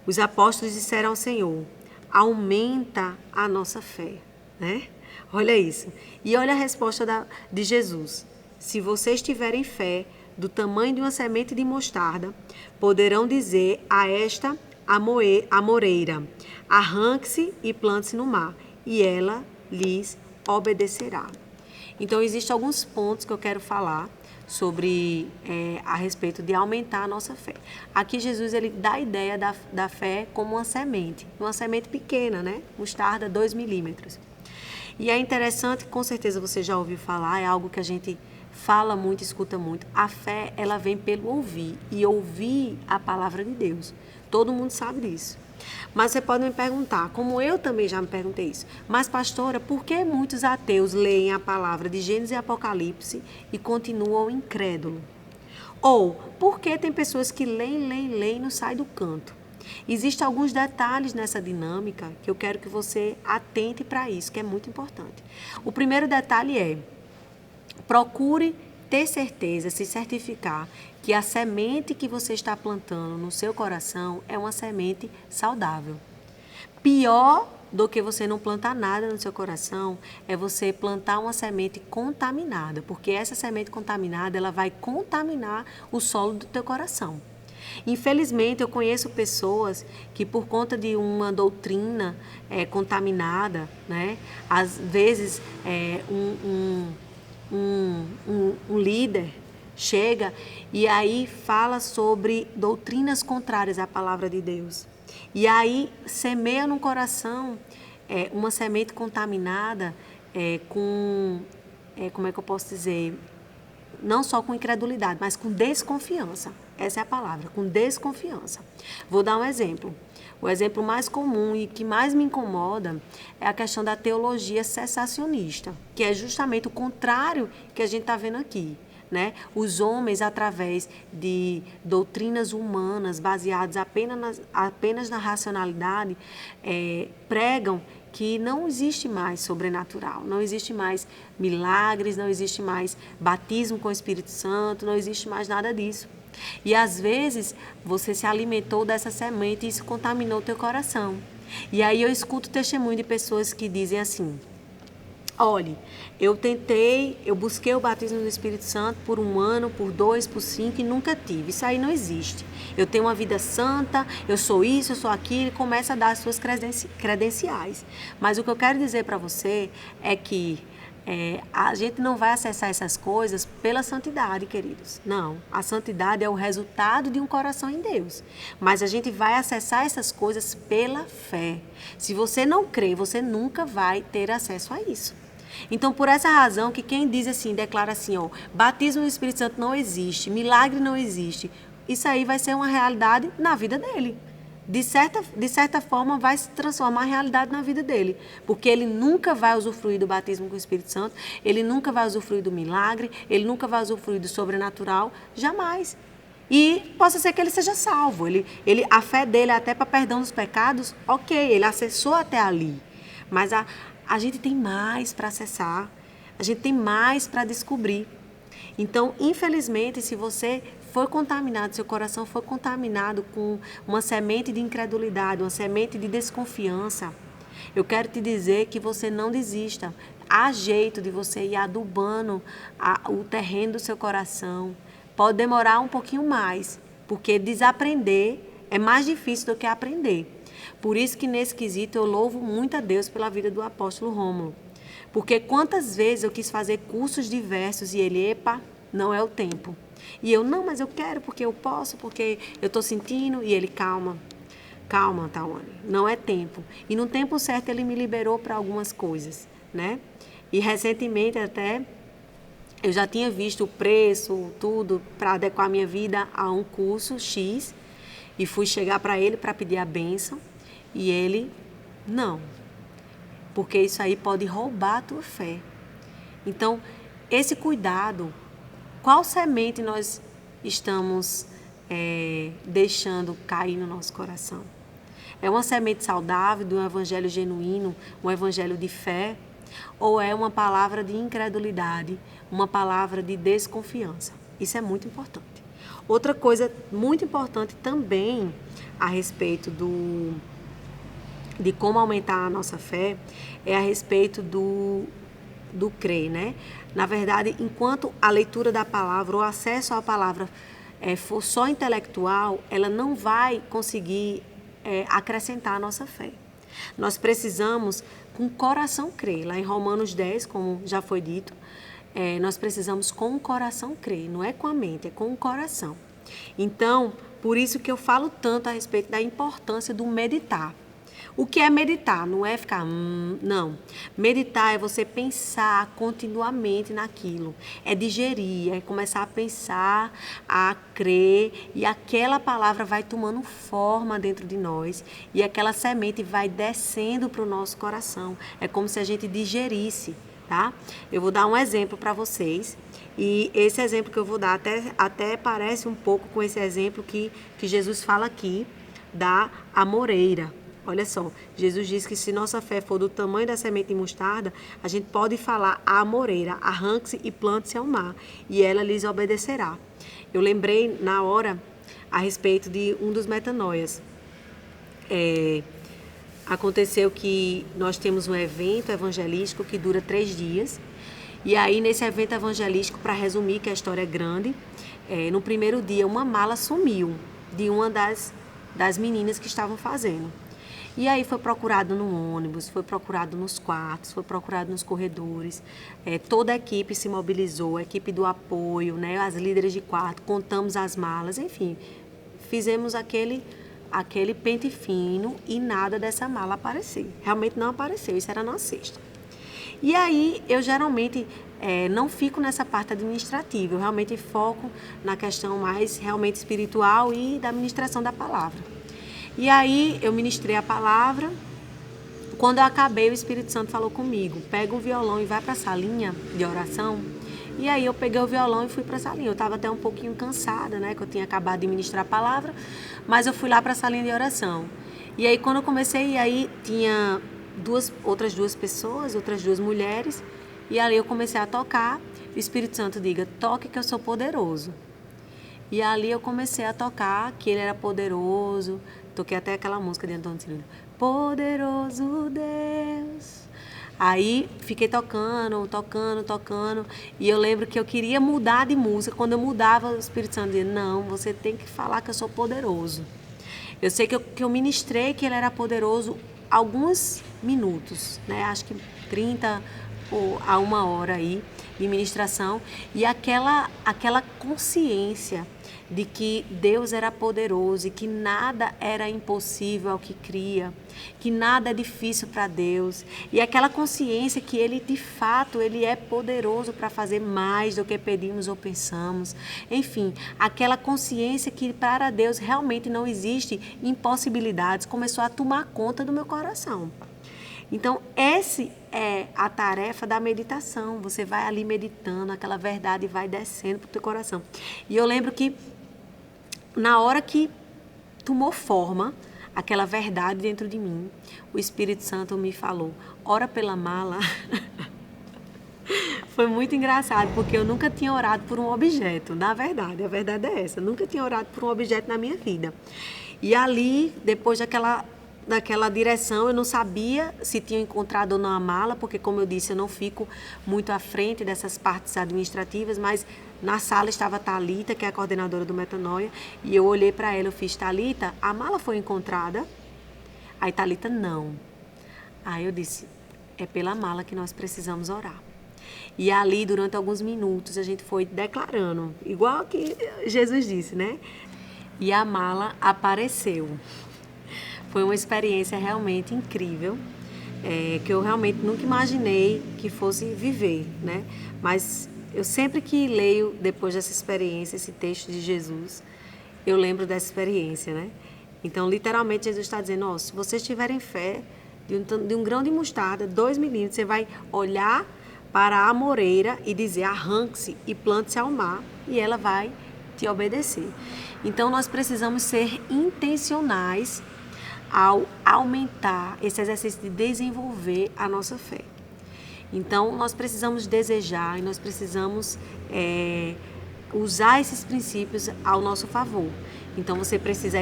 os apóstolos disseram ao Senhor: aumenta a nossa fé, né? Olha isso. E olha a resposta de Jesus: se vocês tiverem fé do tamanho de uma semente de mostarda, poderão dizer a esta amoreira: arranque-se e plante-se no mar, e ela lhes obedecerá. Então, existem alguns pontos que eu quero falar sobre a respeito de aumentar a nossa fé. Aqui Jesus ele dá a ideia da fé como uma semente pequena, né? Mostarda 2 milímetros. E é interessante, com certeza você já ouviu falar, é algo que a gente fala muito, escuta muito. A fé, ela vem pelo ouvir, e ouvir a palavra de Deus. Todo mundo sabe disso. Mas você pode me perguntar, como eu também já me perguntei isso, mas pastora, por que muitos ateus leem a palavra de Gênesis e Apocalipse e continuam incrédulos? Ou, por que tem pessoas que leem e não saem do canto? Existem alguns detalhes nessa dinâmica que eu quero que você atente para isso, que é muito importante. O primeiro detalhe é: procure ter certeza, se certificar que a semente que você está plantando no seu coração é uma semente saudável. Pior do que você não plantar nada no seu coração é você plantar uma semente contaminada, porque essa semente contaminada ela vai contaminar o solo do teu coração. Infelizmente, eu conheço pessoas que, por conta de uma doutrina contaminada, né, às vezes um líder chega e aí fala sobre doutrinas contrárias à palavra de Deus. E aí semeia no coração uma semente contaminada como é que eu posso dizer? Não só com incredulidade, mas com desconfiança. Essa é a palavra, com desconfiança. Vou dar um exemplo. O exemplo mais comum e que mais me incomoda é a questão da teologia cessacionista, que é justamente o contrário que a gente está vendo aqui, né? Os homens, através de doutrinas humanas baseadas apenas na racionalidade, pregam que não existe mais sobrenatural, não existe mais milagres, não existe mais batismo com o Espírito Santo, não existe mais nada disso. E às vezes você se alimentou dessa semente e isso contaminou o teu coração. E aí eu escuto testemunho de pessoas que dizem assim: olhe, eu busquei o batismo do Espírito Santo por 1 ano, por 2, por 5 e nunca tive. Isso aí não existe. Eu tenho uma vida santa, eu sou isso, eu sou aquilo, e começa a dar as suas credenciais. Mas o que eu quero dizer para você é que a gente não vai acessar essas coisas pela santidade, queridos. Não, a santidade é o resultado de um coração em Deus. Mas a gente vai acessar essas coisas pela fé. Se você não crê, você nunca vai ter acesso a isso. Então, por essa razão que quem diz assim, declara assim, ó, batismo no Espírito Santo não existe, milagre não existe, isso aí vai ser uma realidade na vida dele. De certa forma, vai se transformar a realidade na vida dele. Porque ele nunca vai usufruir do batismo com o Espírito Santo, ele nunca vai usufruir do milagre, ele nunca vai usufruir do sobrenatural, jamais. E possa ser que ele seja salvo. A fé dele até para perdão dos pecados, ok, ele acessou até ali. Mas a gente tem mais para acessar, a gente tem mais para descobrir. Então, infelizmente, se você foi contaminado, seu coração foi contaminado com uma semente de incredulidade, uma semente de desconfiança, eu quero te dizer que você não desista. Há jeito de você ir adubando o terreno do seu coração. Pode demorar um pouquinho mais, porque desaprender é mais difícil do que aprender. Por isso que nesse quesito eu louvo muito a Deus pela vida do apóstolo Rômulo. Porque quantas vezes eu quis fazer cursos diversos e ele, epa, não é o tempo. E eu, não, mas eu quero porque eu posso, porque eu estou sentindo. E ele, calma, Tawane, não é tempo. E no tempo certo ele me liberou para algumas coisas, né? E recentemente até eu já tinha visto o preço, tudo, para adequar a minha vida a um curso X. E fui chegar para ele para pedir a bênção. E ele, não, porque isso aí pode roubar a tua fé. Então, esse cuidado, qual semente nós estamos deixando cair no nosso coração? É uma semente saudável, de um evangelho genuíno, um evangelho de fé? ou é uma palavra de incredulidade, uma palavra de desconfiança. Isso é muito importante. Outra coisa muito importante também a respeito de como aumentar a nossa fé é a respeito do crer, né? Na verdade, enquanto a leitura da palavra, o acesso à palavra for só intelectual, ela não vai conseguir acrescentar a nossa fé. Nós precisamos, com o coração, crer. Lá em Romanos 10, como já foi dito, nós precisamos com o coração crer, não é com a mente, é com o coração. Então, por isso que eu falo tanto a respeito da importância do meditar. O que é meditar? Não é ficar, não. Meditar é você pensar continuamente naquilo. É digerir, é começar a pensar, a crer, e aquela palavra vai tomando forma dentro de nós, e aquela semente vai descendo para o nosso coração. É como se a gente digerisse, tá? Eu vou dar um exemplo para vocês, e esse exemplo que eu vou dar até parece um pouco com esse exemplo que Jesus fala aqui, da amoreira. Olha só, Jesus diz que se nossa fé for do tamanho da semente de mostarda, a gente pode falar à amoreira, arranque-se e plante-se ao mar, e ela lhes obedecerá. Eu lembrei na hora a respeito de um dos metanoias. Aconteceu que nós temos um evento evangelístico que dura 3 dias, e aí nesse evento evangelístico, para resumir que a história é grande, no primeiro dia uma mala sumiu de uma das meninas que estavam fazendo. E aí foi procurado no ônibus, foi procurado nos quartos, foi procurado nos corredores. Toda a equipe se mobilizou, a equipe do apoio, né, as líderes de quarto, contamos as malas, enfim. Fizemos aquele pente fino e nada dessa mala apareceu. Realmente não apareceu, isso era na sexta. E aí eu geralmente não fico nessa parte administrativa, eu realmente foco na questão mais realmente espiritual e da administração da palavra. E aí eu ministrei a palavra. Quando eu acabei, o Espírito Santo falou comigo: pega o violão e vai para a salinha de oração. E aí eu peguei o violão e fui para a salinha. Eu estava até um pouquinho cansada, né, que eu tinha acabado de ministrar a palavra, mas eu fui lá para a salinha de oração. E aí quando eu comecei, aí tinha outras duas pessoas, outras 2 mulheres, e ali eu comecei a tocar. O Espírito Santo diga: toque que eu sou poderoso. E ali eu comecei a tocar que ele era poderoso. Toquei até aquela música de Antônio Cirilo. Poderoso Deus. Aí fiquei tocando. E eu lembro que eu queria mudar de música. Quando eu mudava, o Espírito Santo dizia: não, você tem que falar que eu sou poderoso. Eu sei que eu ministrei que ele era poderoso alguns minutos, né? Acho que 30 a 1 hora aí de ministração. E aquela consciência de que Deus era poderoso e que nada era impossível ao que cria, que nada é difícil para Deus, e aquela consciência que Ele, de fato, Ele é poderoso para fazer mais do que pedimos ou pensamos. Enfim, aquela consciência que para Deus realmente não existe impossibilidades, começou a tomar conta do meu coração. Então, essa é a tarefa da meditação. Você vai ali meditando, aquela verdade vai descendo para o teu coração. E eu lembro que na hora que tomou forma aquela verdade dentro de mim, o Espírito Santo me falou: ora pela mala. Foi muito engraçado, porque eu nunca tinha orado por um objeto. Na verdade, a verdade é essa. Eu nunca tinha orado por um objeto na minha vida. E ali, depois daquela direção, eu não sabia se tinha encontrado ou não a mala, porque, como eu disse, eu não fico muito à frente dessas partes administrativas, mas na sala estava a Thalita, que é a coordenadora do Metanoia, e eu olhei para ela, eu fiz: Thalita, a mala foi encontrada? Aí Thalita: não. Aí eu disse: é pela mala que nós precisamos orar. E ali, durante alguns minutos, a gente foi declarando, igual que Jesus disse, né? E a mala apareceu. Foi uma experiência realmente incrível, que eu realmente nunca imaginei que fosse viver, né? Mas eu sempre que leio, depois dessa experiência, esse texto de Jesus, eu lembro dessa experiência, né? Então, literalmente, Jesus está dizendo: ó, se vocês tiverem fé de um grão de mostarda, 2 milímetros, você vai olhar para a amoreira e dizer: arranque-se e plante-se ao mar, e ela vai te obedecer. Então, nós precisamos ser intencionais ao aumentar esse exercício de desenvolver a nossa fé. Então, nós precisamos desejar e nós precisamos usar esses princípios ao nosso favor. Então, você precisa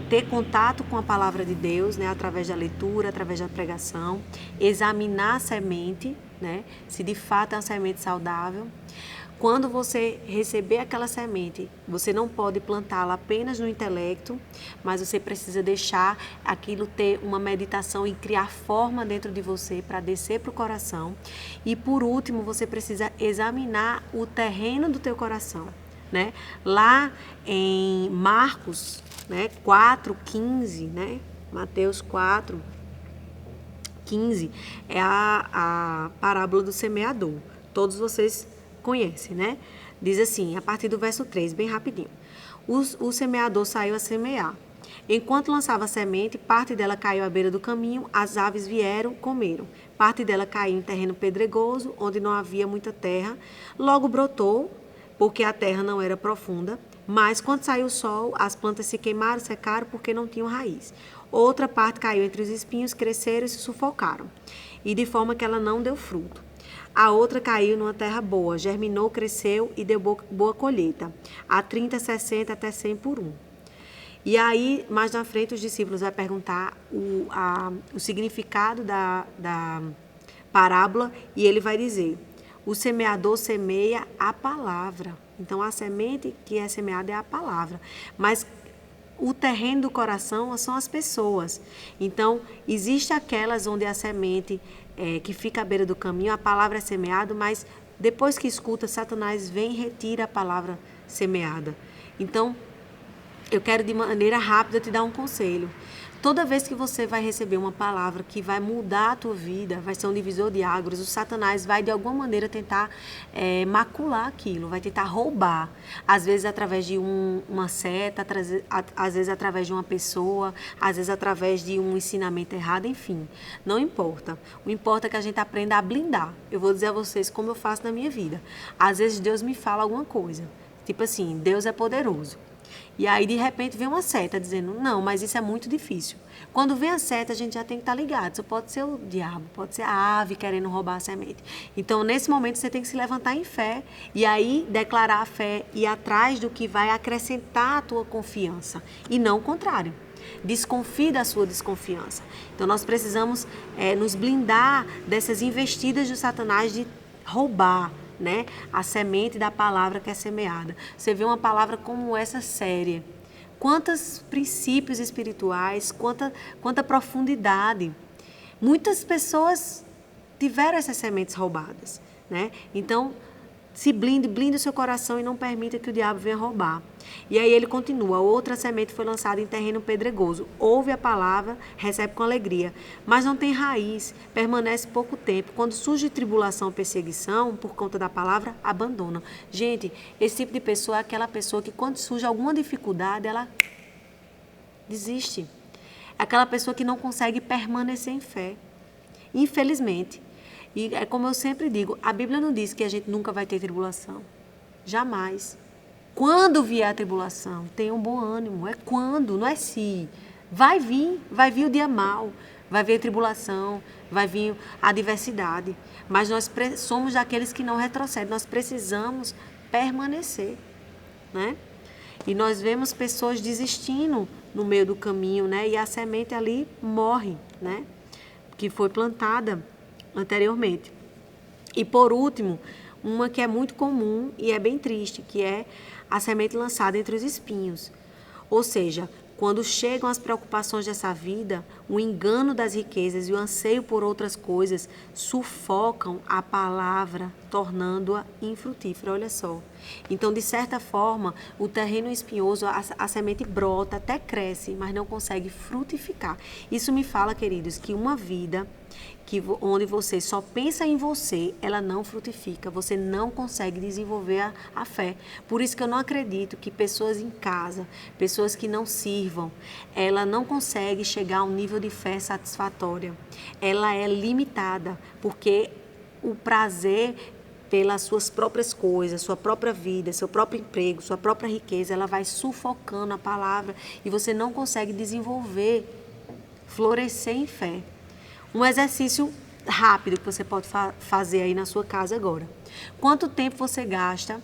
ter contato com a palavra de Deus, né, através da leitura, através da pregação, examinar a semente, né, se de fato é uma semente saudável. Quando você receber aquela semente, você não pode plantá-la apenas no intelecto, mas você precisa deixar aquilo ter uma meditação e criar forma dentro de você para descer para o coração. E por último, você precisa examinar o terreno do teu coração, né? Lá em Marcos, né, 4:15, né? Mateus 4:15 é a parábola do semeador. Todos vocês conhecem, né? Diz assim, a partir do verso 3, bem rapidinho. O semeador saiu a semear. Enquanto lançava a semente, parte dela caiu à beira do caminho, as aves vieram, comeram. Parte dela caiu em terreno pedregoso, onde não havia muita terra. Logo brotou, porque a terra não era profunda, mas quando saiu o sol, as plantas se queimaram, secaram, porque não tinham raiz. Outra parte caiu entre os espinhos, cresceram e se sufocaram, e de forma que ela não deu fruto. A outra caiu numa terra boa, germinou, cresceu e deu boa colheita, a 30, 60 até 100 por um. E aí, mais na frente, os discípulos vão perguntar o significado da parábola e ele vai dizer: o semeador semeia a palavra. Então, a semente que é semeada é a palavra. Mas o terreno do coração são as pessoas. Então, existe aquelas onde a semente que fica à beira do caminho, a palavra é semeada, mas depois que escuta, Satanás vem e retira a palavra semeada. Então, eu quero de maneira rápida te dar um conselho. Toda vez que você vai receber uma palavra que vai mudar a tua vida, vai ser um divisor de águas, o Satanás vai de alguma maneira tentar macular aquilo, vai tentar roubar. Às vezes através de uma seta, às vezes através de uma pessoa, às vezes através de um ensinamento errado, enfim. Não importa. O importa é que a gente aprenda a blindar. Eu vou dizer a vocês como eu faço na minha vida. Às vezes Deus me fala alguma coisa, tipo assim, Deus é poderoso. E aí, de repente, vem uma seta dizendo, não, mas isso é muito difícil. Quando vem a seta, a gente já tem que estar ligado. Isso pode ser o diabo, pode ser a ave querendo roubar a semente. Então, nesse momento, você tem que se levantar em fé e aí declarar a fé e ir atrás do que vai acrescentar a tua confiança. E não o contrário. Desconfie da sua desconfiança. Então, nós precisamos nos blindar dessas investidas de Satanás de roubar, né, a semente da palavra que é semeada. Você vê uma palavra como essa séria. Quantos princípios espirituais, quanta profundidade. Muitas pessoas tiveram essas sementes roubadas, né? Então, se blinde o seu coração e não permita que o diabo venha roubar. E aí ele continua, outra semente foi lançada em terreno pedregoso. Ouve a palavra, recebe com alegria, mas não tem raiz, permanece pouco tempo. Quando surge tribulação ou perseguição, por conta da palavra, abandona. Gente, esse tipo de pessoa é aquela pessoa que quando surge alguma dificuldade, ela desiste. É aquela pessoa que não consegue permanecer em fé. Infelizmente. E é como eu sempre digo, a Bíblia não diz que a gente nunca vai ter tribulação. Jamais. Quando vier a tribulação, tenha um bom ânimo. É quando, não é se. Vai vir o dia mau, vai vir a tribulação, vai vir a adversidade. Mas nós somos daqueles que não retrocedem, nós precisamos permanecer, né? E nós vemos pessoas desistindo no meio do caminho, né? E a semente ali morre, né? Que foi plantada anteriormente. E por último, uma que é muito comum e é bem triste, que é a semente lançada entre os espinhos. Ou seja, quando chegam as preocupações dessa vida, o engano das riquezas e o anseio por outras coisas sufocam a palavra, tornando-a infrutífera. Olha só. Então, de certa forma, o terreno espinhoso, a semente brota, até cresce, mas não consegue frutificar. Isso me fala, queridos, que uma vida onde você só pensa em você, ela não frutifica, você não consegue desenvolver a fé. Por isso que eu não acredito que pessoas em casa, pessoas que não sirvam, ela não consegue chegar a um nível de fé satisfatória. Ela é limitada, porque o prazer pelas suas próprias coisas, sua própria vida, seu próprio emprego, sua própria riqueza, ela vai sufocando a palavra e você não consegue desenvolver, florescer em fé. Um exercício rápido que você pode fazer aí na sua casa agora. Quanto tempo você gasta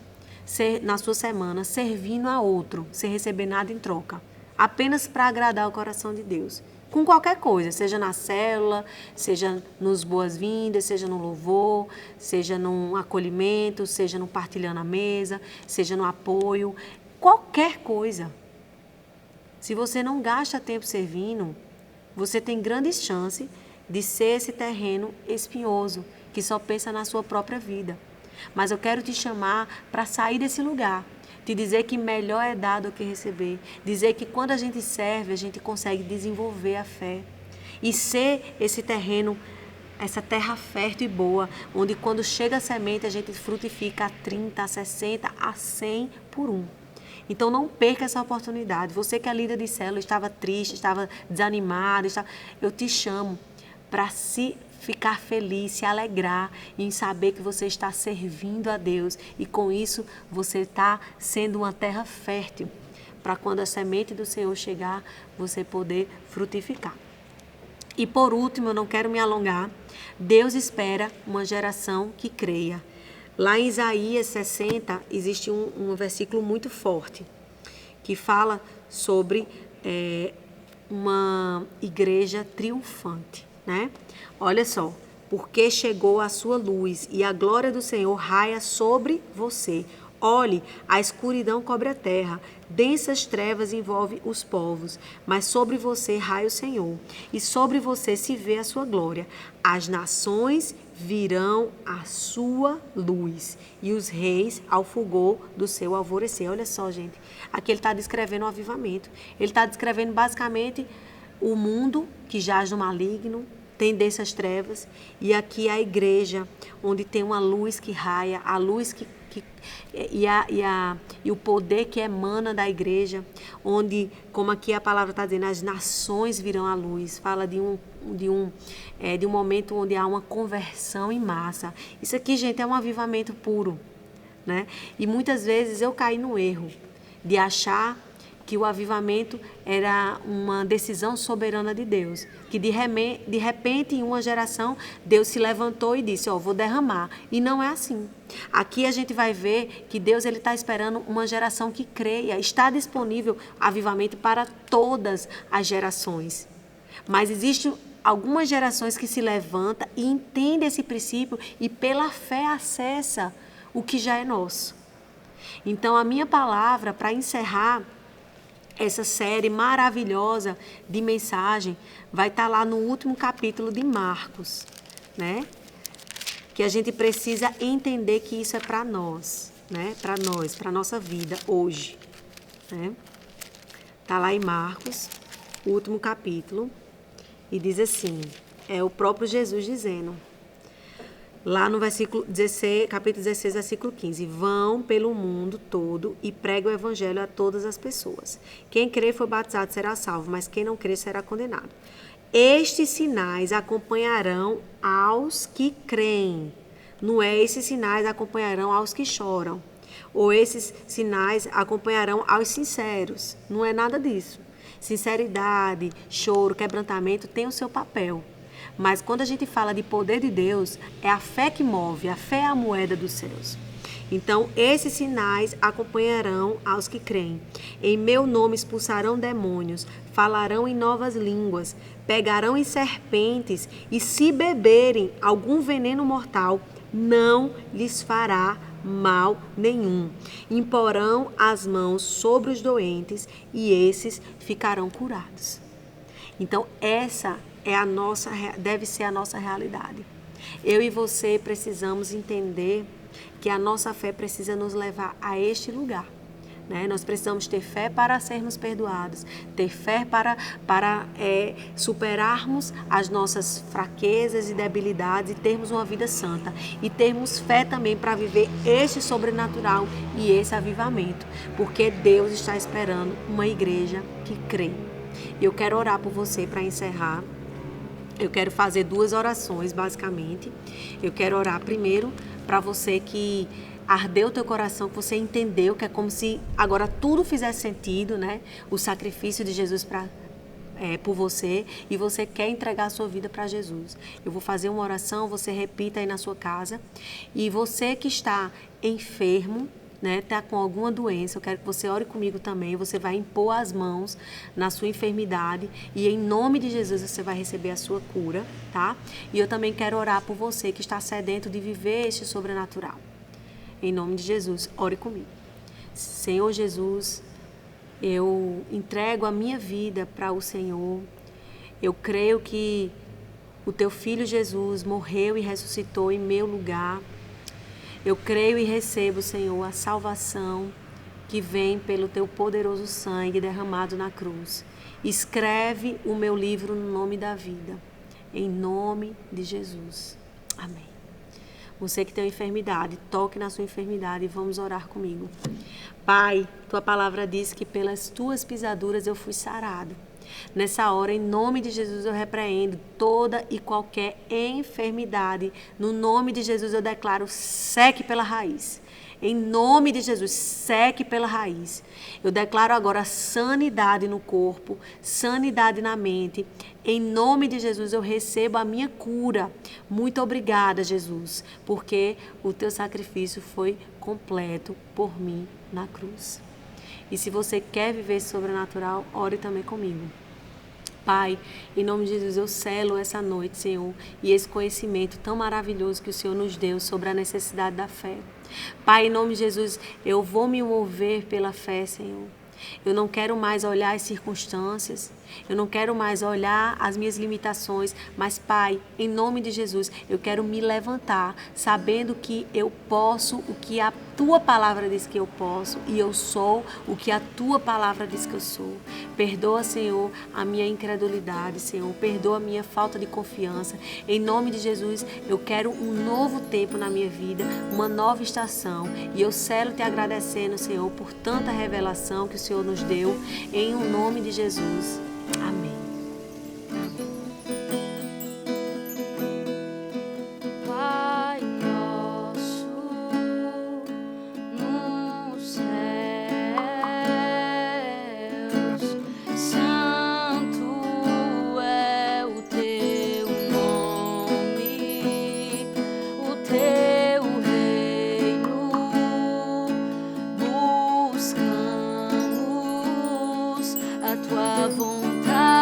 na sua semana servindo a outro, sem receber nada em troca? Apenas para agradar o coração de Deus. Com qualquer coisa, seja na célula, seja nos boas-vindas, seja no louvor, seja no acolhimento, seja no partilhando a mesa, seja no apoio, qualquer coisa. Se você não gasta tempo servindo, você tem grandes chances de ser esse terreno espinhoso, que só pensa na sua própria vida. Mas eu quero te chamar para sair desse lugar, te dizer que melhor é dar do que receber, dizer que quando a gente serve, a gente consegue desenvolver a fé e ser esse terreno, essa terra fértil e boa, onde quando chega a semente a gente frutifica a 30, a 60, a 100 por um. Então não perca essa oportunidade. Você que é líder de célula, estava triste, estava desanimado, eu te chamo para ficar feliz, se alegrar em saber que você está servindo a Deus e com isso você está sendo uma terra fértil para quando a semente do Senhor chegar, você poder frutificar. E por último, eu não quero me alongar, Deus espera uma geração que creia. Lá em Isaías 60 existe um versículo muito forte que fala sobre uma igreja triunfante. Né? Olha só, porque chegou a sua luz e a glória do Senhor raia sobre você. Olhe, a escuridão cobre a terra, densas trevas envolve os povos, mas sobre você raia o Senhor, e sobre você se vê a sua glória. As nações virão à sua luz, e os reis ao fulgor do seu alvorecer. Olha só, gente, aqui ele está descrevendo o avivamento. Ele está descrevendo basicamente o mundo que jaz no maligno, tem dessas trevas, e aqui a igreja, onde tem uma luz que raia, a luz e o poder que emana da igreja, onde, como aqui a palavra está dizendo, as nações virão à luz. Fala de um momento onde há uma conversão em massa. Isso aqui, gente, é um avivamento puro, né? E muitas vezes eu caí no erro de achar que o avivamento era uma decisão soberana de Deus, que de repente em uma geração Deus se levantou e disse, vou derramar, e não é assim. Aqui a gente vai ver que Deus está esperando uma geração que creia, está disponível avivamento para todas as gerações, mas existem algumas gerações que se levantam e entendem esse princípio e pela fé acessa o que já é nosso. Então a minha palavra para encerrar essa série maravilhosa de mensagem vai estar lá no último capítulo de Marcos, né? Que a gente precisa entender que isso é para nós, né? Para nós, para nossa vida hoje, né? Tá lá em Marcos, o último capítulo, e diz assim, é o próprio Jesus dizendo, lá no versículo 16, capítulo 16, versículo 15. Vão pelo mundo todo e pregam o evangelho a todas as pessoas. Quem crer e for batizado será salvo, mas quem não crer será condenado. Estes sinais acompanharão aos que creem. Não é esses sinais acompanharão aos que choram. Ou esses sinais acompanharão aos sinceros. Não é nada disso. Sinceridade, choro, quebrantamento tem o seu papel. Mas quando a gente fala de poder de Deus, é a fé que move, a fé é a moeda dos céus. Então, esses sinais acompanharão aos que creem. Em meu nome expulsarão demônios, falarão em novas línguas, pegarão em serpentes e se beberem algum veneno mortal, não lhes fará mal nenhum. Imporão as mãos sobre os doentes e esses ficarão curados. Então, essa deve ser a nossa realidade. Eu e você precisamos entender que a nossa fé precisa nos levar a este lugar, né? Nós precisamos ter fé para sermos perdoados, ter fé para superarmos as nossas fraquezas e debilidades e termos uma vida santa. E termos fé também para viver este sobrenatural e esse avivamento, porque Deus está esperando uma igreja que crê. Eu quero orar por você para encerrar. Eu quero fazer 2 orações, basicamente. Eu quero orar primeiro para você que ardeu o teu coração, que você entendeu, que é como se agora tudo fizesse sentido, né? O sacrifício de Jesus por você e você quer entregar a sua vida para Jesus. Eu vou fazer uma oração, você repita aí na sua casa. E você que está enfermo, né, tá com alguma doença, eu quero que você ore comigo também. Você vai impor as mãos na sua enfermidade e em nome de Jesus você vai receber a sua cura, tá? E eu também quero orar por você que está sedento de viver este sobrenatural. Em nome de Jesus, ore comigo. Senhor Jesus, eu entrego a minha vida para o Senhor. Eu creio que o teu filho Jesus morreu e ressuscitou em meu lugar. Eu creio e recebo, Senhor, a salvação que vem pelo teu poderoso sangue derramado na cruz. Escreve o meu livro no nome da vida. Em nome de Jesus. Amém. Você que tem uma enfermidade, toque na sua enfermidade e vamos orar comigo. Pai, tua palavra diz que pelas tuas pisaduras eu fui sarado. Nessa hora, em nome de Jesus, eu repreendo toda e qualquer enfermidade. No nome de Jesus, eu declaro: seque pela raiz. Em nome de Jesus, seque pela raiz. Eu declaro agora sanidade no corpo, sanidade na mente. Em nome de Jesus, eu recebo a minha cura. Muito obrigada, Jesus, porque o teu sacrifício foi completo por mim na cruz. E se você quer viver sobrenatural, ore também comigo. Pai, em nome de Jesus, eu selo essa noite, Senhor, e esse conhecimento tão maravilhoso que o Senhor nos deu sobre a necessidade da fé. Pai, em nome de Jesus, eu vou me mover pela fé, Senhor. Eu não quero mais olhar as circunstâncias, eu não quero mais olhar as minhas limitações, mas, Pai, em nome de Jesus, eu quero me levantar sabendo que eu posso o que a Tua palavra diz que eu posso e eu sou o que a Tua palavra diz que eu sou. Perdoa, Senhor, a minha incredulidade, Senhor, perdoa a minha falta de confiança. Em nome de Jesus, eu quero um novo tempo na minha vida, uma nova estação, e eu selo te agradecendo, Senhor, por tanta revelação que o Senhor nos deu, em o nome de Jesus. Amém. Pai nosso nos céus, santo é o teu nome, o teu reino buscamos a tua vontade.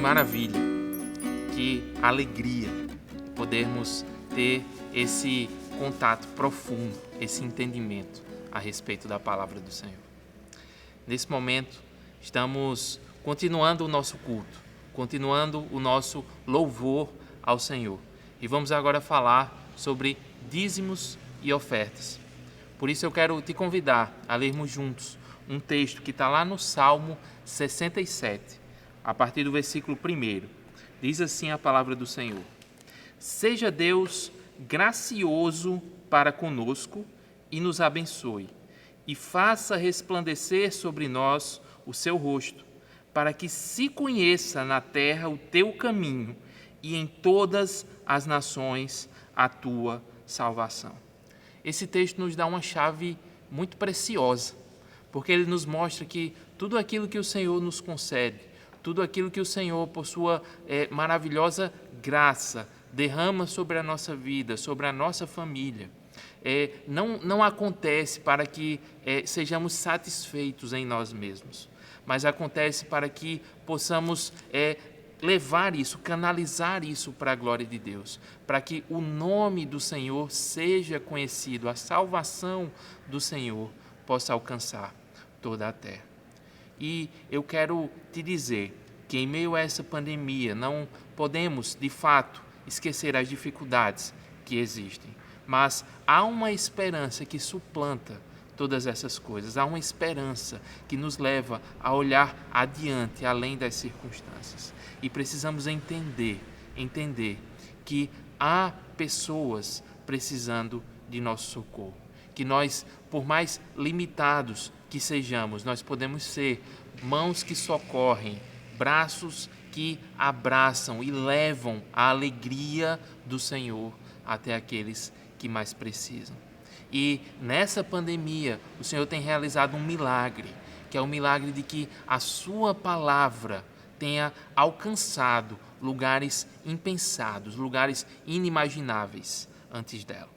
maravilha, que alegria podermos ter esse contato profundo, esse entendimento a respeito da palavra do Senhor. Nesse momento, estamos continuando o nosso culto, continuando o nosso louvor ao Senhor. E vamos agora falar sobre dízimos e ofertas. Por isso eu quero te convidar a lermos juntos um texto que está lá no Salmo 67, a partir do versículo 1. Diz assim a palavra do Senhor: Seja Deus gracioso para conosco e nos abençoe, e faça resplandecer sobre nós o seu rosto, para que se conheça na terra o teu caminho e em todas as nações a tua salvação. Esse texto nos dá uma chave muito preciosa, porque ele nos mostra que tudo aquilo que o Senhor nos concede, tudo aquilo que o Senhor, por sua maravilhosa graça, derrama sobre a nossa vida, sobre a nossa família, não acontece para que sejamos satisfeitos em nós mesmos, mas acontece para que possamos levar isso, canalizar isso para a glória de Deus, para que o nome do Senhor seja conhecido, a salvação do Senhor possa alcançar toda a terra. E eu quero te dizer que em meio a essa pandemia não podemos, de fato, esquecer as dificuldades que existem, mas há uma esperança que suplanta todas essas coisas. Há uma esperança que nos leva a olhar adiante, além das circunstâncias. E precisamos entender que há pessoas precisando de nosso socorro. Que nós, por mais limitados que sejamos, nós podemos ser mãos que socorrem, braços que abraçam e levam a alegria do Senhor até aqueles que mais precisam. E nessa pandemia, o Senhor tem realizado um milagre, que é o milagre de que a sua palavra tenha alcançado lugares impensados, lugares inimagináveis antes dela.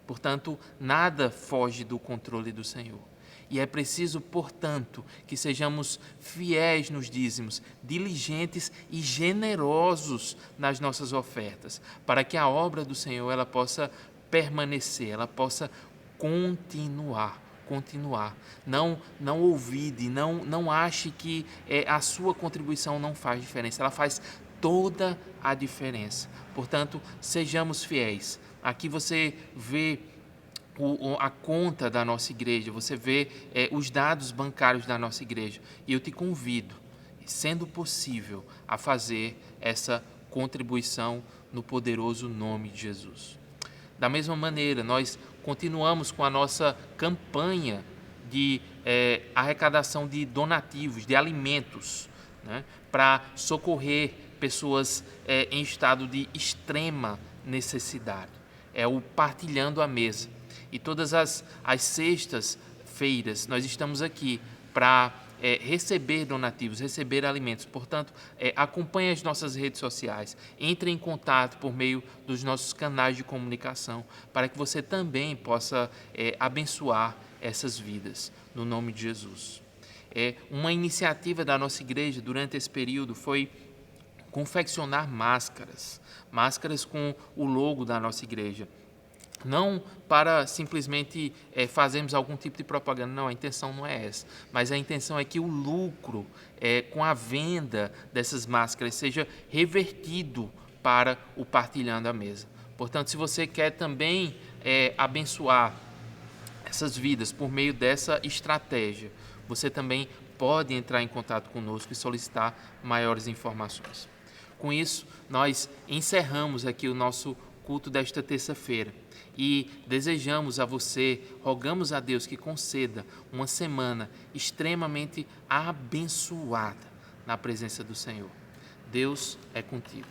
Portanto, nada foge do controle do Senhor. E é preciso, portanto, que sejamos fiéis nos dízimos, diligentes e generosos nas nossas ofertas, para que a obra do Senhor ela possa permanecer, ela possa continuar. Não ouvide, não ache que a sua contribuição não faz diferença, ela faz toda a diferença. Portanto, sejamos fiéis. Aqui você vê a conta da nossa igreja, você vê os dados bancários da nossa igreja. E eu te convido, sendo possível, a fazer essa contribuição no poderoso nome de Jesus. Da mesma maneira, nós continuamos com a nossa campanha de arrecadação de donativos, de alimentos, né, para socorrer pessoas em estado de extrema necessidade. É o Partilhando a Mesa. E todas as sextas-feiras nós estamos aqui para receber donativos, receber alimentos. Portanto, acompanhe as nossas redes sociais, entre em contato por meio dos nossos canais de comunicação, para que você também possa abençoar essas vidas, no nome de Jesus. Uma iniciativa da nossa igreja durante esse período foi confeccionar máscaras com o logo da nossa igreja. Não para simplesmente fazermos algum tipo de propaganda, não, a intenção não é essa, mas a intenção é que o lucro com a venda dessas máscaras seja revertido para o Partilhando a Mesa. Portanto, se você quer também abençoar essas vidas por meio dessa estratégia, você também pode entrar em contato conosco e solicitar maiores informações. Com isso, nós encerramos aqui o nosso culto desta terça-feira e desejamos a você, rogamos a Deus que conceda uma semana extremamente abençoada na presença do Senhor. Deus é contigo.